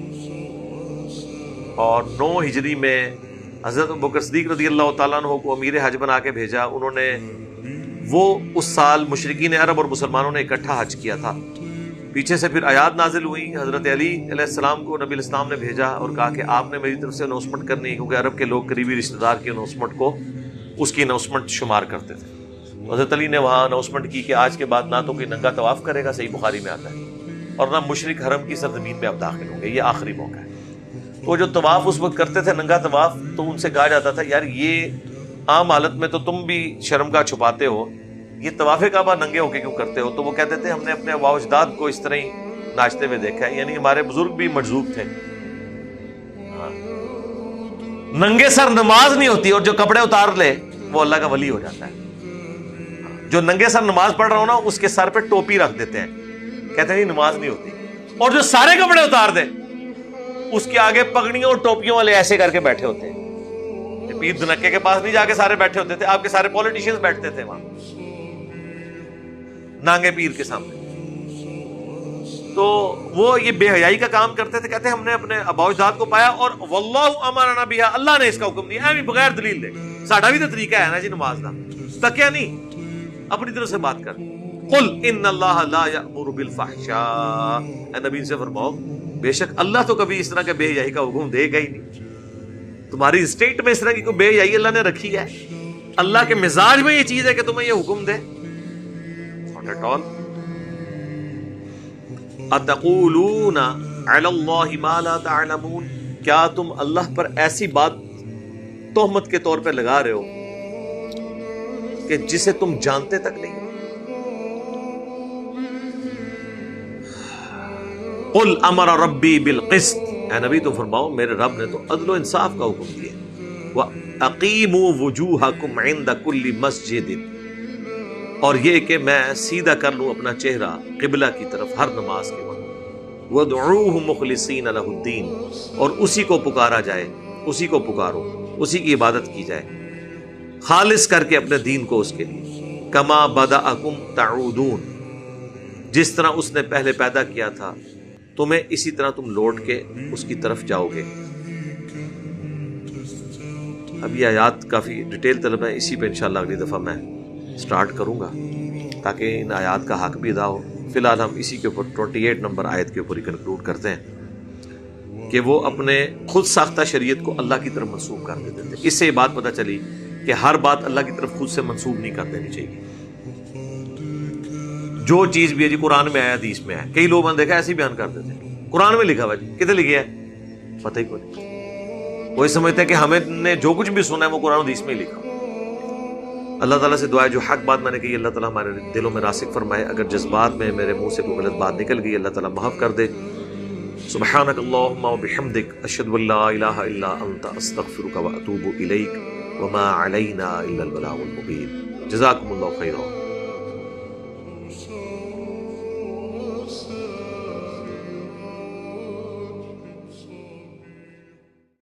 اور 9 ہجری میں حضرت ابوبکر صدیق رضی اللہ تعالیٰ عنہ کو امیر حج بنا کے بھیجا. انہوں نے وہ اس سال مشرکین عرب اور مسلمانوں نے اکٹھا حج کیا تھا. پیچھے سے پھر آیات نازل ہوئی, حضرت علی علیہ السلام کو نبی الاسلام نے بھیجا اور کہا کہ آپ نے میری طرف سے اناؤنسمنٹ کرنی ہے, کیونکہ عرب کے لوگ قریبی رشتہ دار کی اناؤنسمنٹ کو اس کی اناؤنسمنٹ شمار کرتے تھے. حضرت علی نے وہاں اناؤنسمنٹ کی کہ آج کے بعد نہ تو کوئی ننگا طواف کرے گا, صحیح بخاری میں آتا ہے, اور نہ مشرک حرم کی سرزمین میں اب داخل ہوں گے, یہ آخری موقع ہے. وہ جو طواف اس وقت کرتے تھے ننگا طواف, تو ان سے کہا جاتا تھا یار یہ عام حالت میں تو تم بھی شرم کا چھپاتے ہو, یہ طواف کعبہ ننگے ہو کے کیوں کرتے ہو؟ تو وہ کہتے تھے ہم نے اپنے آباء و اجداد کو اس طرح ہی ناچتے ہوئے دیکھا ہے, یعنی ہمارے بزرگ بھی مجذوب تھے. ننگے سر نماز نہیں ہوتی, اور جو کپڑے اتار لے وہ اللہ کا ولی ہو جاتا ہے. جو ننگے سر نماز پڑھ رہا ہو نا اس کے سر پہ ٹوپی رکھ دیتے ہیں, کہتے ہیں نماز نہیں ہوتی. اور جو سارے کپڑے اتار دے اس کے آگے پگڑیوں اور ٹوپیوں والے ایسے کر کے بیٹھے ہوتے ہیں. پیر دنکے کے پاس نہیں جا کے سارے بیٹھے ہوتے تھے, آپ کے سارے پولیٹیشینز بیٹھتے تھے وہاں نانگے پیر کے سامنے. تو وہ یہ بے حیائی کا کام کرتے تھے. کہتے ہیں ہم نے اپنے آباء و اجداد کو پایا اور واللہ امرنا بها اللہ نے اس کا حکم دیا, بغیر دلیل دے. ساڈا بھی تو طریقہ ہے نا جی نماز کا, تکیا نہیں, اپنی طرف سے بات کر. قل ان اللہ لا یأمر بالفحشاء اے نبی سے فرماؤ بے شک اللہ تو کبھی اس طرح کے بے حیائی کا حکم دے گا ہی نہیں. تمہاری اسٹیٹ میں اس طرح کی کوئی بے حیائی اللہ نے رکھی ہے؟ اللہ کے مزاج میں یہ چیز ہے کہ تمہیں یہ حکم دے؟ not at all. اتقولون علی اللہ ما لا تعلمون کیا تم اللہ پر ایسی بات تہمت کے طور پہ لگا رہے ہو کہ جسے تم جانتے تک نہیں؟ قل امر ربی بالقسط اے نبی تو فرماؤ میرے رب نے تو عدل و انصاف کا حکم دیا. وَأَقِيمُوا وُجُوهَكُمْ عِنْدَ كُلِّ مَسْجِدٍ اور یہ کہ میں سیدھا کر لوں اپنا چہرہ قبلہ کی طرف ہر نماز کے وقت. وَادْعُوهُ مُخْلِصِينَ لَهُ الدِّينَ اور اسی کو پکارا جائے, اسی کو پکارو, اسی کی عبادت کی جائے خالص کر کے اپنے دین کو اس کے لیے. کما بدأکم تعودون جس طرح اس نے پہلے پیدا کیا تھا تمہیں اسی طرح تم لوٹ کے اس کی طرف جاؤ گے. اب یہ آیات کافی ڈیٹیل طلب ہے, اسی پہ انشاءاللہ اگلی دفعہ میں سٹارٹ کروں گا تاکہ ان آیات کا حق بھی ادا ہو. فی الحال ہم اسی کے اوپر 28 نمبر آیت کے اوپر ہی کنکلوڈ کرتے ہیں کہ وہ اپنے خود ساختہ شریعت کو اللہ کی طرف منسوب کر دیتے تھے. اس سے یہ بات پتہ چلی کہ ہر بات اللہ کی طرف خود سے منسوب نہیں کر دینی چاہیے. جو چیز بھی ہے جی قرآن میں آیا حدیث میں آیا, کئی لوگ نے دیکھا ایسے ہی بیان کرتے تھے قرآن میں لکھا ہوا, جی کتنے لکھے ہے پتہ ہی کوئی نہیں. وہ سمجھتے ہیں کہ ہمیں نے جو کچھ بھی سنا ہے وہ قرآن حدیث میں ہی لکھا. اللہ تعالیٰ سے دعا ہے جو حق بات میں نے کہی اللہ تعالیٰ ہمارے دلوں میں راسخ فرمائے. اگر جذبات میں میرے منہ سے کوئی غلط بات نکل گئی اللہ تعالیٰ معاف کر دے. سبحانک اللہم وبحمدک اشہد ان لا الہ الا انت استغفرک واتوب الیک وما علینا الا البلاغ المبین. جزاکم اللہ خیرا.